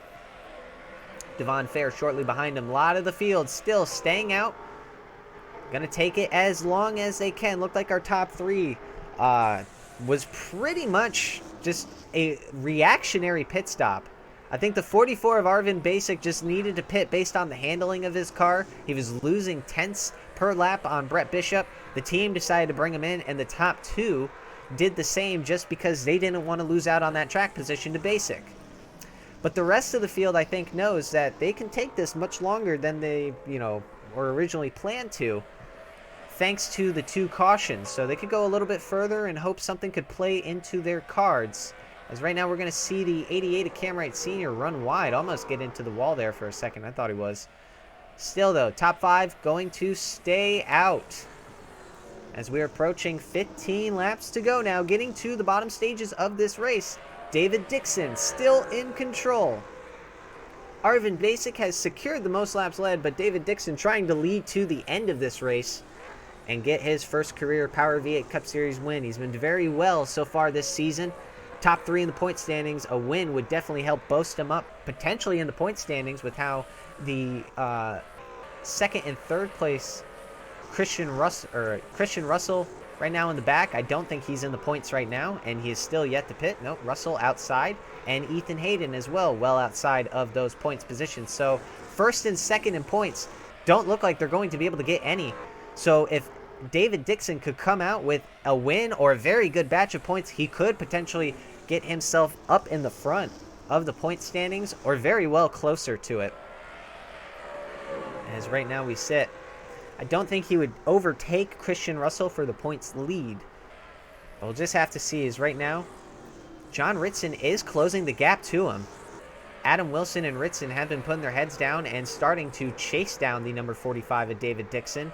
Devon Fair shortly behind him. A lot of the field still staying out. Going to take it as long as they can. Looked like our top 3 was pretty much just a reactionary pit stop. I think the 44 of Arvin Basic just needed to pit based on the handling of his car. He was losing tenths per lap on Brett Bishop. The team decided to bring him in, and the top 2 did the same just because they didn't want to lose out on that track position to Basic. But the rest of the field, I think, knows that they can take this much longer than they, were originally planned to, thanks to the 2 cautions. So they could go a little bit further and hope something could play into their cards. As right now we're going to see the 88 of Cam Wright Sr. run wide, almost get into the wall there for a second. I thought he was. Still, though, top 5 going to stay out. As we're approaching 15 laps to go now, getting to the bottom stages of this race. David Dixon still in control. Arvin Basic has secured the most laps led, but David Dixon trying to lead to the end of this race and get his first career Power V8 Cup Series win. He's been very well so far this season. Top 3 in the point standings. A win would definitely help boost him up potentially in the point standings, with how the 2nd and 3rd place Christian Russell right now in the back. I don't think he's in the points right now, and he is still yet to pit. Nope, Russell outside, and Ethan Hayden as well outside of those points positions. So 1st and 2nd in points don't look like they're going to be able to get any. So if David Dixon could come out with a win or a very good batch of points, he could potentially get himself up in the front of the point standings, or very well closer to it. As right now we sit, I don't think he would overtake Christian Russell for the points lead. We'll just have to see. As right now, John Ritson is closing the gap to him. Adam Wilson and Ritson have been putting their heads down and starting to chase down the number 45 of David Dixon.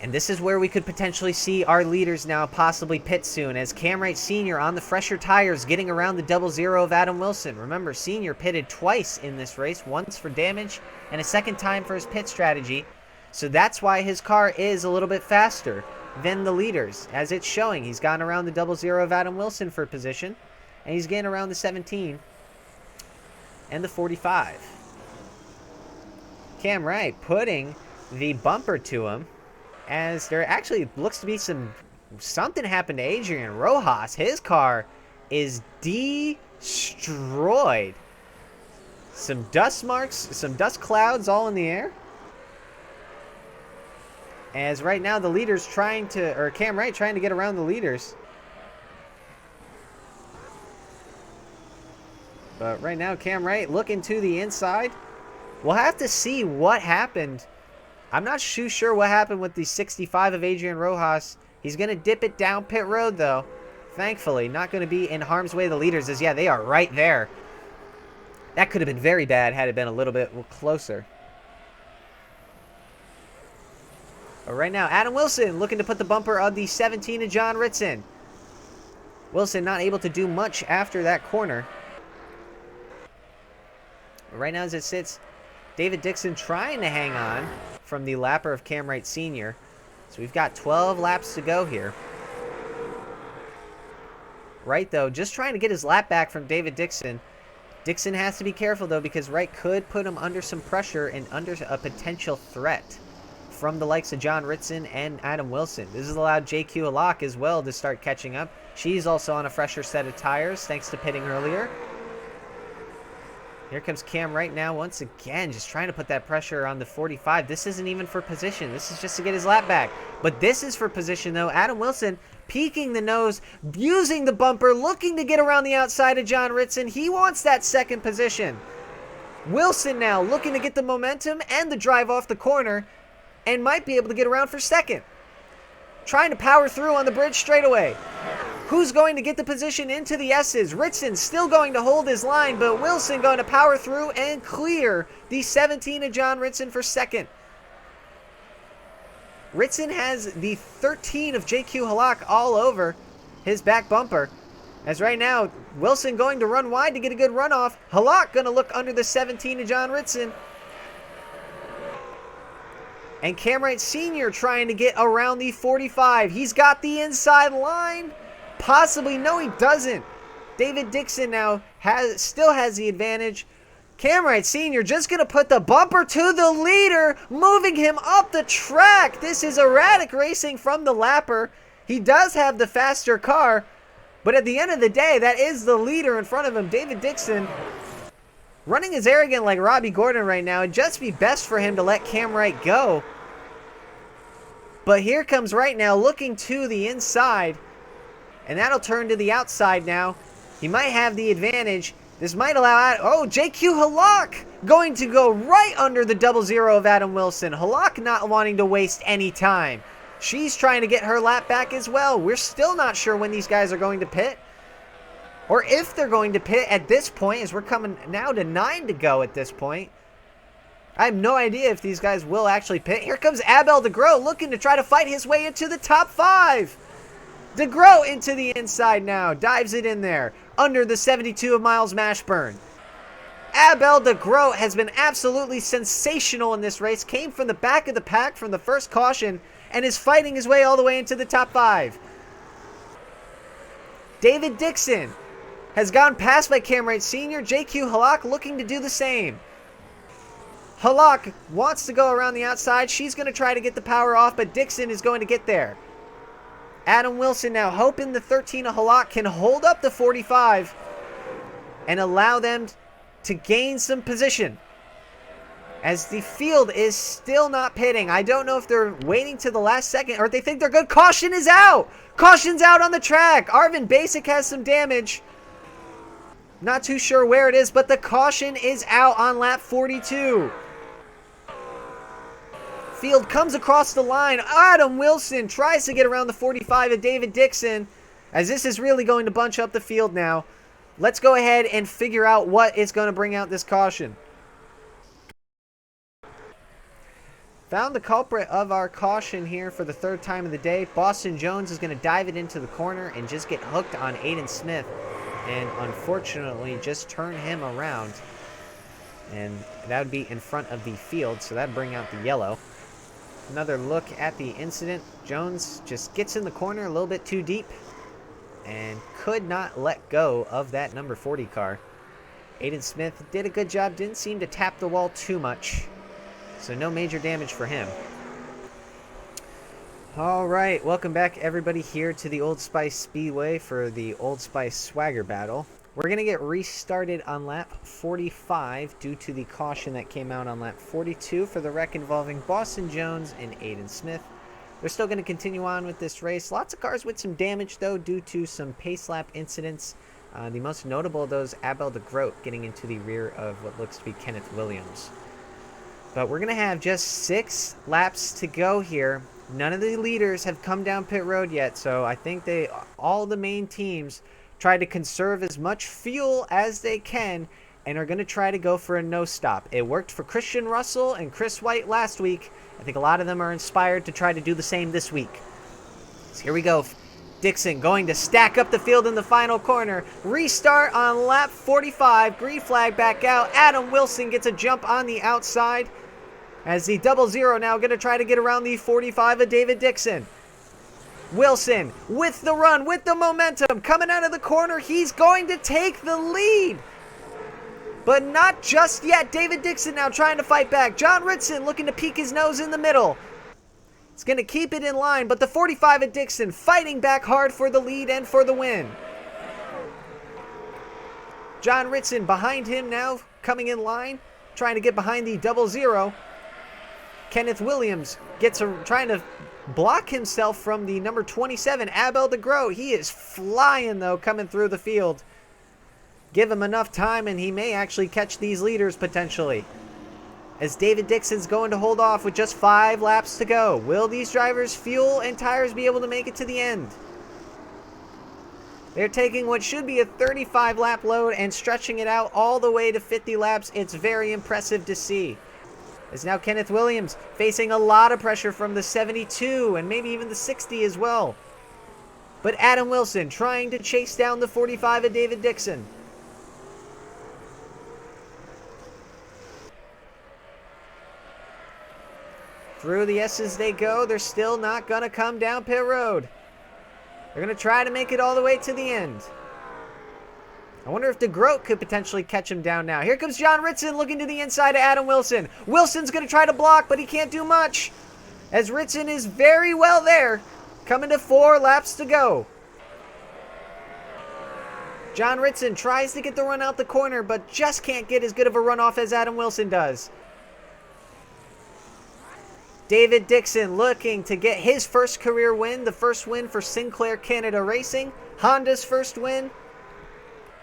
And this is where we could potentially see our leaders now possibly pit soon, as Cam Wright Sr. on the fresher tires getting around the 00 of Adam Wilson. Remember, Sr. pitted twice in this race, once for damage and a second time for his pit strategy. So that's why his car is a little bit faster than the leaders, as it's showing. He's gotten around the 00 of Adam Wilson for position, and he's getting around the 17 and the 45. Cam Wright putting the bumper to him, as there actually looks to be something happened to Adrian Rojas. His car is destroyed. Some dust marks, some dust clouds all in the air. As right now the leaders Cam Wright trying to get around the leaders. But right now Cam Wright looking to the inside. We'll have to see what happened. I'm not too sure what happened with the 65 of Adrian Rojas. He's going to dip it down pit road, though. Thankfully, not going to be in harm's way of the leaders, as, yeah, they are right there. That could have been very bad had it been a little bit closer. But right now, Adam Wilson looking to put the bumper of the 17 of John Ritson. Wilson not able to do much after that corner. But right now, as it sits, David Dixon trying to hang on from the lapper of Cam Wright Sr. So we've got 12 laps to go here. Wright, though, just trying to get his lap back from David Dixon. Dixon has to be careful, though, because Wright could put him under some pressure and under a potential threat from the likes of John Ritson and Adam Wilson. This has allowed JQ Halak as well to start catching up. She's also on a fresher set of tires, thanks to pitting earlier. Here comes Cam Wright now once again, just trying to put that pressure on the 45. This isn't even for position. This is just to get his lap back. But this is for position, though. Adam Wilson peeking the nose, using the bumper, looking to get around the outside of John Ritson. He wants that second position. Wilson now looking to get the momentum and the drive off the corner, and might be able to get around for second. Trying to power through on the bridge straightaway. Who's going to get the position into the S's? Ritson still going to hold his line, but Wilson going to power through and clear the 17 of John Ritson for second. Ritson has the 13 of JQ Halak all over his back bumper. As right now, Wilson going to run wide to get a good runoff. Halak going to look under the 17 of John Ritson. And Cam Wright Sr. trying to get around the 45. He's got the inside line. Possibly. No, he doesn't. David Dixon now still has the advantage. Cam Wright Sr. just going to put the bumper to the leader, moving him up the track. This is erratic racing from the lapper. He does have the faster car, but at the end of the day, that is the leader in front of him. David Dixon running as arrogant like Robbie Gordon right now. It'd just be best for him to let Cam Wright go. But here comes Wright now looking to the inside. And that'll turn to the outside now. He might have the advantage. This might allow... Oh, JQ Halak going to go right under the 00 of Adam Wilson. Halak not wanting to waste any time. She's trying to get her lap back as well. We're still not sure when these guys are going to pit. Or if they're going to pit at this point, as we're coming now to 9 to go at this point. I have no idea if these guys will actually pit. Here comes Abel DeGroat looking to try to fight his way into the top 5. DeGroat into the inside now. Dives it in there. Under the 72 of Miles Mashburn. Abel DeGroat has been absolutely sensational in this race. Came from the back of the pack from the first caution. And is fighting his way all the way into the top 5. David Dixon has gone past by Cam Wright Sr. JQ Halak looking to do the same. Halak wants to go around the outside. She's going to try to get the power off, but Dixon is going to get there. Adam Wilson now hoping the 13 of Halak can hold up the 45 and allow them to gain some position. As the field is still not pitting. I don't know if they're waiting to the last second or if they think they're good. Caution is out. Caution's out on the track. Arvin Basic has some damage. Not too sure where it is, but the caution is out on lap 42. Field comes across the line. Adam Wilson tries to get around the 45 of David Dixon, as this is really going to bunch up the field now. Let's go ahead and figure out what is going to bring out this caution. Found the culprit of our caution here for the third time of the day. Boston Jones is going to dive it into the corner and just get hooked on Aiden Smith. And unfortunately, just turn him around. And that would be in front of the field, so that'd bring out the yellow. Another look at the incident. Jones just gets in the corner a little bit too deep and could not let go of that number 40 car. Aiden Smith did a good job, didn't seem to tap the wall too much. So no major damage for him. All right, welcome back everybody here to the Old Spice Speedway for the Old Spice Swagger Battle. We're going to get restarted on lap 45 due to the caution that came out on lap 42 for the wreck involving Boston Jones and Aiden Smith. They're still going to continue on with this race. Lots of cars with some damage though due to some pace lap incidents. The most notable of those, Abel de Groot getting into the rear of what looks to be Kenneth Williams. But we're going to have just 6 laps to go here. None of the leaders have come down pit road yet, so I think all the main teams try to conserve as much fuel as they can and are going to try to go for a no stop. It worked for Christian Russell and Chris White last week. I think a lot of them are inspired to try to do the same this week. So here we go. Dixon going to stack up the field in the final corner. Restart on lap 45. Green flag back out. Adam Wilson gets a jump on the outside as the 00 now going to try to get around the 45 of David Dixon. Wilson with the run, with the momentum, coming out of the corner. He's going to take the lead. But not just yet. David Dixon now trying to fight back. John Ritson looking to peek his nose in the middle. It's going to keep it in line, but the 45 of Dixon fighting back hard for the lead and for the win. John Ritson behind him now, coming in line, trying to get behind the 00. Kenneth Williams trying to block himself from the number 27, Abel de Groot. He is flying, though, coming through the field. Give him enough time, and he may actually catch these leaders, potentially. As David Dixon's going to hold off with just 5 laps to go. Will these drivers' fuel and tires be able to make it to the end? They're taking what should be a 35-lap load and stretching it out all the way to 50 laps. It's very impressive to see. As now Kenneth Williams facing a lot of pressure from the 72 and maybe even the 60 as well. But Adam Wilson trying to chase down the 45 of David Dixon. Through the S's they go. They're still not going to come down pit road. They're going to try to make it all the way to the end. I wonder if de Groot could potentially catch him down now. Here comes John Ritson looking to the inside of Adam Wilson. Wilson's going to try to block, but he can't do much. As Ritson is very well there. Coming to 4 laps to go. John Ritson tries to get the run out the corner, but just can't get as good of a run off as Adam Wilson does. David Dixon looking to get his first career win. The first win for Sinclair Canada Racing. Honda's first win.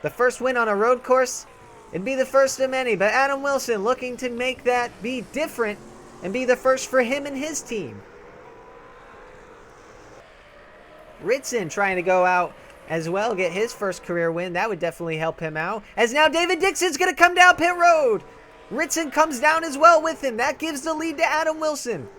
The first win on a road course. It'd be the first of many, but Adam Wilson looking to make that be different and be the first for him and his team. Ritson trying to go out as well, get his first career win. That would definitely help him out. As now David Dixon's going to come down pit road. Ritson comes down as well with him. That gives the lead to Adam Wilson.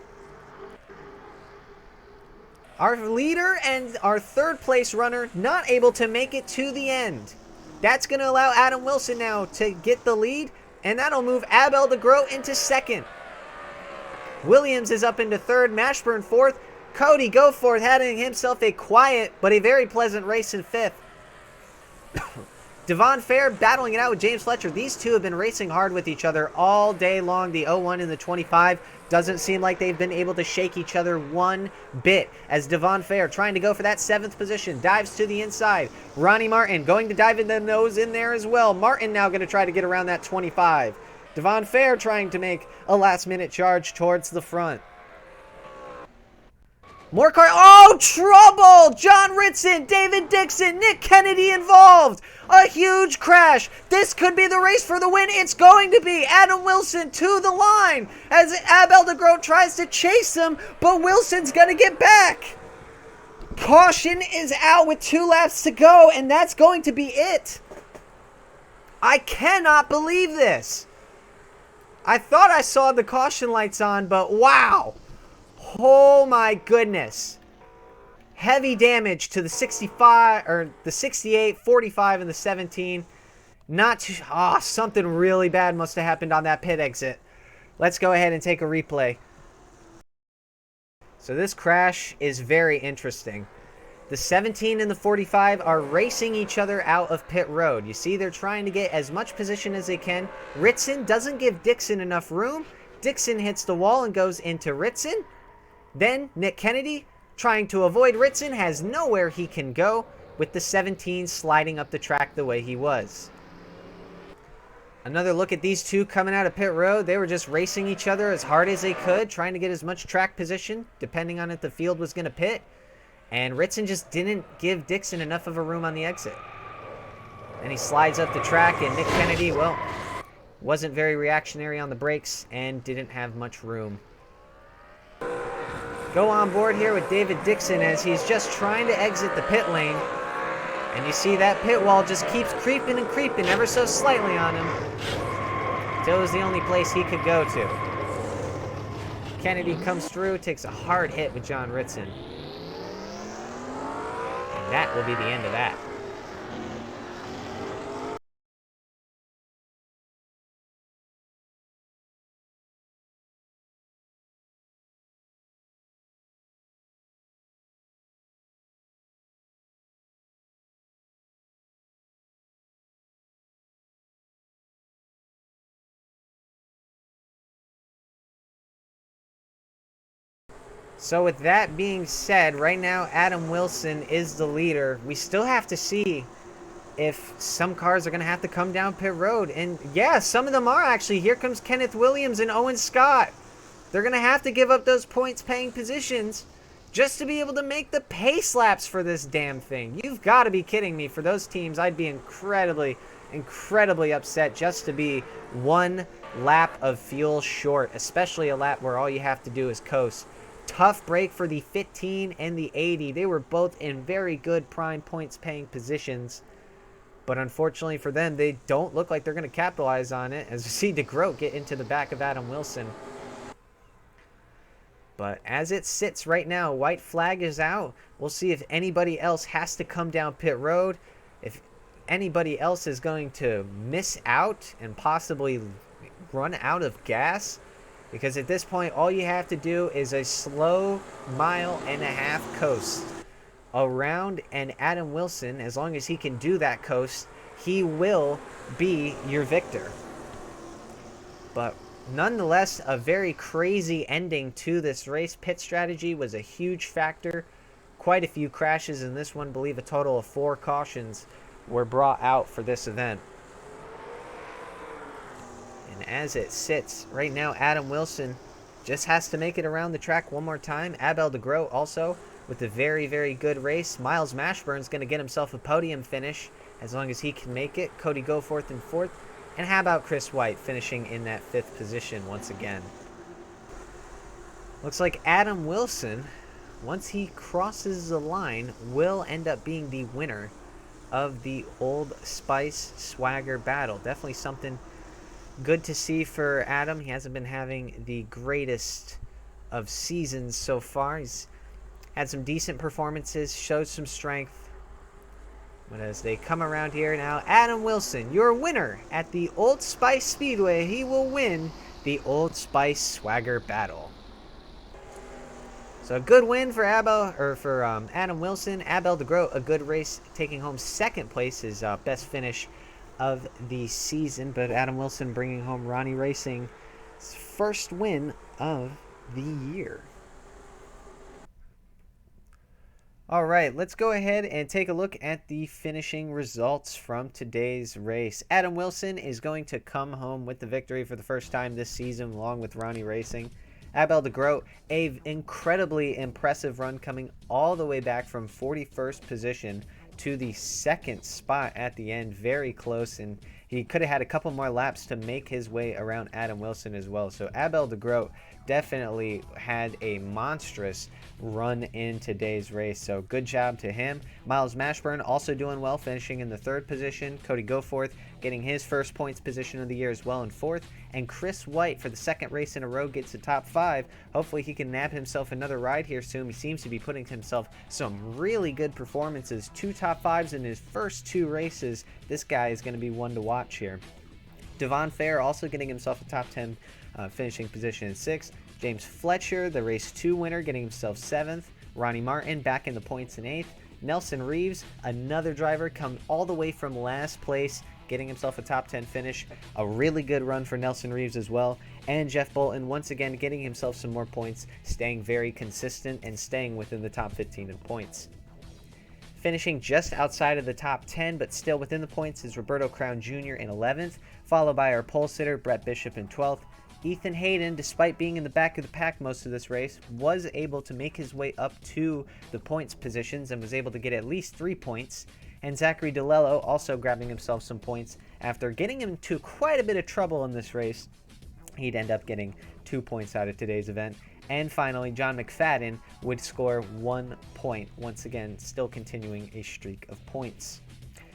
Our leader and our third place runner not able to make it to the end. That's going to allow Adam Wilson now to get the lead, and that'll move Abel de Groot into second. Williams is up into third, Mashburn fourth. Cody Goforth having himself a quiet but a very pleasant race in fifth. Devon Fair battling it out with James Fletcher. These two have been racing hard with each other all day long. The 01 and the 25 doesn't seem like they've been able to shake each other one bit. As Devon Fair trying to go for that 7th position. Dives to the inside. Ronnie Martin going to dive in the nose in there as well. Martin now going to try to get around that 25. Devon Fair trying to make a last-minute charge towards the front. More car. Oh, trouble! John Ritson, David Dixon, Nick Kennedy involved. A huge crash. This could be the race for the win. It's going to be Adam Wilson to the line as Abel de Groot tries to chase him, but Wilson's going to get back. Caution is out with 2 laps to go, and that's going to be it. I cannot believe this. I thought I saw the caution lights on, but wow. Oh my goodness. Heavy damage to the 65, or the 68, 45, and the 17. Not too, something really bad must have happened on that pit exit. Let's go ahead and take a replay. So this crash is very interesting. The 17 and the 45 are racing each other out of pit road. You see, they're trying to get as much position as they can. Ritson doesn't give Dixon enough room. Dixon hits the wall and goes into Ritson. Then Nick Kennedy, trying to avoid Ritson, has nowhere he can go, with the 17 sliding up the track the way he was. Another look at these two coming out of pit road. They were just racing each other as hard as they could, trying to get as much track position, depending on if the field was going to pit. And Ritson just didn't give Dixon enough of a room on the exit. And he slides up the track, and Nick Kennedy, well, wasn't very reactionary on the brakes and didn't have much room. Go on board here with David Dixon as he's just trying to exit the pit lane. And you see that pit wall just keeps creeping and creeping ever so slightly on him, until it was the only place he could go to. Kennedy comes through, takes a hard hit with John Ritson. And that will be the end of that. So with that being said, right now Adam Wilson is the leader. We still have to see if some cars are going to have to come down pit road. And yeah, some of them are actually. Here comes Kenneth Williams and Owen Scott. They're going to have to give up those points paying positions just to be able to make the pace laps for this damn thing. You've got to be kidding me. For those teams, I'd be incredibly upset just to be one lap of fuel short, especially a lap where all you have to do is coast. Tough break for the 15 and the 80. They were both in very good prime points paying positions. But unfortunately for them, they don't look like they're going to capitalize on it, as you see DeGroat get into the back of Adam Wilson. But as it sits right now, white flag is out. We'll see if anybody else has to come down pit road. If anybody else is going to miss out and possibly run out of gas. Because at this point, all you have to do is a slow 1.5 mile coast around, and Adam Wilson, as long as he can do that coast, he will be your victor. But nonetheless, a very crazy ending to this race. Pit strategy was a huge factor. Quite a few crashes in this one. I believe a total of 4 cautions were brought out for this event. And as it sits right now, Adam Wilson just has to make it around the track one more time. Abel DeGroat also with a very good race. Miles Mashburn's going to get himself a podium finish as long as he can make it. Cody Goforth in 4th. And how about Chris White finishing in that 5th position once again? Looks like Adam Wilson, once he crosses the line, will end up being the winner of the Old Spice Swagger Battle. Definitely something good to see for Adam. He hasn't been having the greatest of seasons so far. He's had some decent performances, showed some strength. But as they come around here now, Adam Wilson, your winner at the Old Spice Speedway. He will win the Old Spice Swagger Battle. So a good win for Adam Wilson. Abel DeGroat, a good race, taking home 2nd place, his best finish of the season. But Adam Wilson bringing home Ronnie Racing's first win of the year. All right, let's go ahead and take a look at the finishing results from today's race. Adam Wilson is going to come home with the victory for the first time this season, along with Ronnie Racing. Abel DeGroat, an incredibly impressive run, coming all the way back from 41st position to the 2nd spot at the end. Very close, and he could have had a couple more laps to make his way around Adam Wilson as well. So Abel de Groot definitely had a monstrous run in today's race, so good job to him. Miles Mashburn also doing well, finishing in the 3rd position. Cody Goforth getting his first points position of the year as well in 4th, and Chris White for the 2nd race in a row gets the top 5. Hopefully he can nab himself another ride here soon. He seems to be putting himself some really good performances, 2 top 5s in his first 2 races. This guy is going to be one to watch here. Devon Fair also getting himself a top 10 finishing position in 6th. James Fletcher, the race 2 winner, getting himself 7th. Ronnie Martin back in the points in 8th. Nelson Reeves, another driver, come all the way from last place, getting himself a top 10 finish. A really good run for Nelson Reeves as well. And Jeff Bolton once again getting himself some more points, staying very consistent and staying within the top 15 in points. Finishing just outside of the top 10 but still within the points is Roberto Crown Jr. in 11th, followed by our pole sitter Brett Bishop in 12th. Ethan Hayden, despite being in the back of the pack most of this race, was able to make his way up to the points positions and was able to get at least 3 points. And Zachary DeLello also grabbing himself some points after getting into quite a bit of trouble in this race. He'd end up getting 2 points out of today's event. And finally, John McFadden would score 1 point, once again still continuing a streak of points.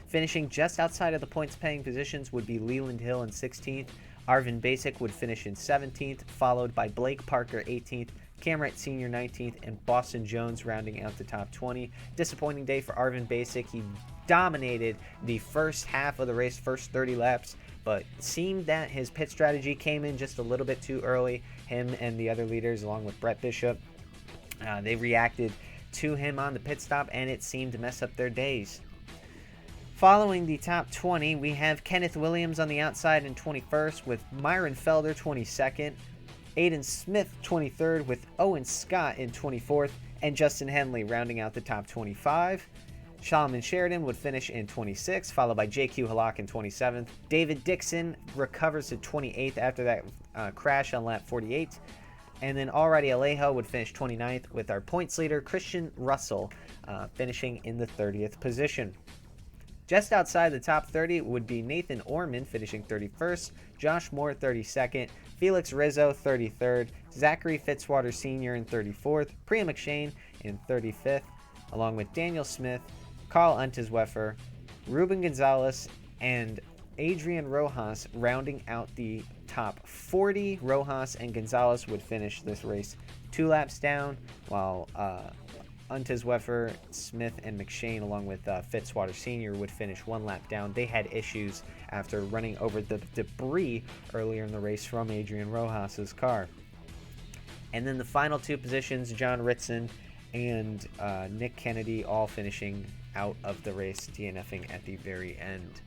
Finishing just outside of the points paying positions would be Leland Hill in 16th. Arvin Basic would finish in 17th, followed by Blake Parker 18th, Camrite Sr. 19th, and Boston Jones rounding out the top 20. Disappointing day for Arvin Basic. He dominated the first half of the race, first 30 laps, but it seemed that his pit strategy came in just a little bit too early. Him and the other leaders, along with Brett Bishop, they reacted to him on the pit stop, and it seemed to mess up their days. Following the top 20, we have Kenneth Williams on the outside in 21st with Myron Felder 22nd, Aiden Smith 23rd with Owen Scott in 24th, and Justin Henley rounding out the top 25. Solomon Sheridan would finish in 26th, followed by JQ Halak in 27th. David Dixon recovers to 28th after that crash on lap 48. And then Alrighty Alejo would finish 29th with our points leader Christian Russell finishing in the 30th position. Just outside the top 30 would be Nathan Orman finishing 31st, Josh Moore 32nd, Felix Rizzo 33rd, Zachary Fitzwater Sr. in 34th, Priya McShane in 35th, along with Daniel Smith, Carl Untesweffer, Ruben Gonzalez, and Adrian Rojas rounding out the top 40. Rojas and Gonzalez would finish this race 2 laps down, while Untesweffer, Smith, and McShane, along with Fitzwater Sr., would finish 1 lap down. They had issues after running over the debris earlier in the race from Adrian Rojas' car. And then the final 2 positions, John Ritson and Nick Kennedy, all finishing out of the race, DNFing at the very end.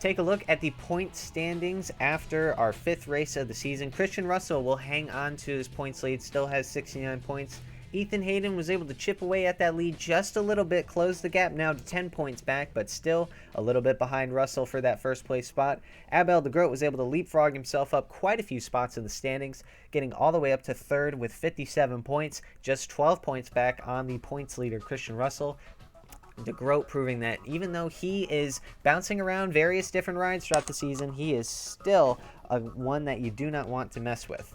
Take a look at the point standings after our 5th race of the season. Christian Russell will hang on to his points lead, still has 69 points. Ethan Hayden was able to chip away at that lead just a little bit, close the gap now to 10 points back, but still a little bit behind Russell for that first place spot. Abel de Groot was able to leapfrog himself up quite a few spots in the standings, getting all the way up to 3rd with 57 points, just 12 points back on the points leader Christian Russell. De Groot proving that even though he is bouncing around various different rides throughout the season, he is still one that you do not want to mess with.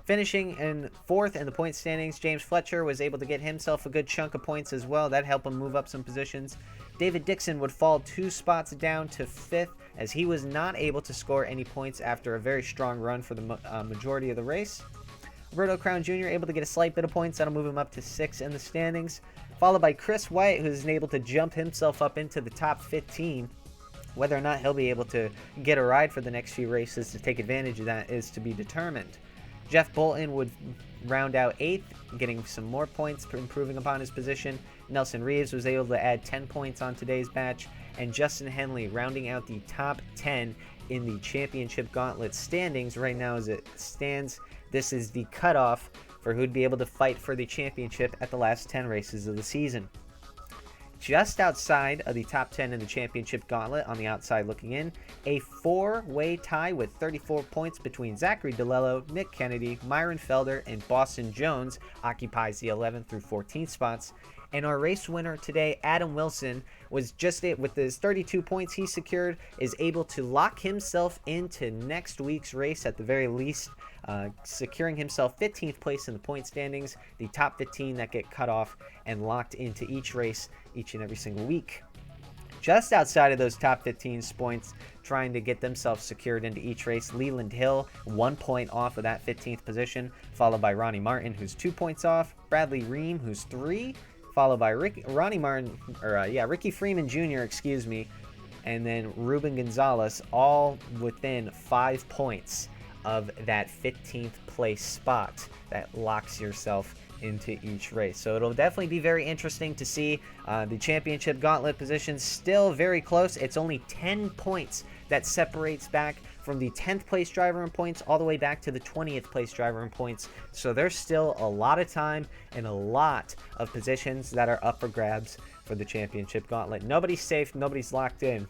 Finishing in 4th in the point standings, James Fletcher was able to get himself a good chunk of points as well. That helped him move up some positions. David Dixon would fall 2 spots down to 5th as he was not able to score any points after a very strong run for the majority of the race. Roberto Crown Jr. able to get a slight bit of points. That'll move him up to 6th in the standings, followed by Chris White, who's able to jump himself up into the top 15. Whether or not he'll be able to get a ride for the next few races to take advantage of that is to be determined. Jeff Bolton would round out 8th, getting some more points, improving upon his position. Nelson Reeves was able to add 10 points on today's batch, and Justin Henley rounding out the top 10 in the championship gauntlet standings. Right now as it stands, this is the cutoff for who'd be able to fight for the championship at the last 10 races of the season. Just outside of the top 10 in the championship gauntlet, on the outside looking in, a 4-way tie with 34 points between Zachary DeLello, Nick Kennedy, Myron Felder, and Boston Jones occupies the 11th through 14th spots. And our race winner today, Adam Wilson, was just it with his 32 points he secured, is able to lock himself into next week's race at the very least, securing himself 15th place in the point standings, the top 15 that get cut off and locked into each race each and every single week. Just outside of those top 15 points, trying to get themselves secured into each race, Leland Hill, 1 point off of that 15th position, followed by Ronnie Martin, who's 2 points off, Bradley Ream, who's 3, followed by Ricky Freeman Jr., excuse me, and then Ruben Gonzalez, all within 5 points of that 15th place spot that locks yourself into each race. So it'll definitely be very interesting to see the championship gauntlet positions still very close. It's only 10 points that separates back from the 10th place driver in points all the way back to the 20th place driver in points. So there's still a lot of time and a lot of positions that are up for grabs for the championship gauntlet. Nobody's safe, nobody's locked in,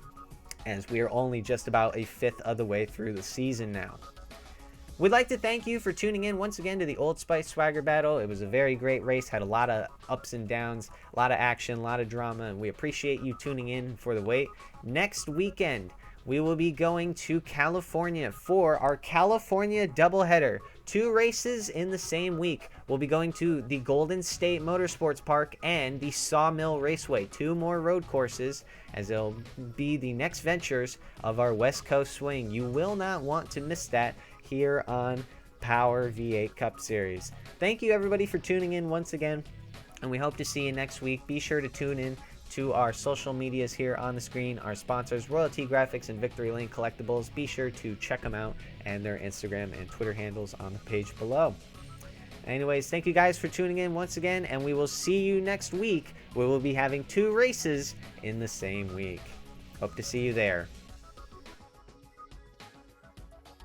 as we are only just about a fifth of the way through the season now. We'd like to thank you for tuning in once again to the Old Spice Swagger Battle. It was a very great race, had a lot of ups and downs, a lot of action, a lot of drama, and we appreciate you tuning in for the wait. Next weekend, we will be going to California for our California doubleheader. 2 races in the same week. We'll be going to the Golden State Motorsports Park and the Sawmill Raceway. 2 more road courses, as they'll be the next ventures of our West Coast swing. You will not want to miss that here on Power V8 Cup Series. Thank you everybody for tuning in once again, and we hope to see you next week. Be sure to tune in to our social medias here on the screen. Our sponsors, Royalty Graphics and Victory Lane Collectables. Be sure to check them out and their Instagram and Twitter handles on the page below. Anyways, thank you guys for tuning in once again, and we will see you next week. We will be having 2 races in the same week. Hope to see you there.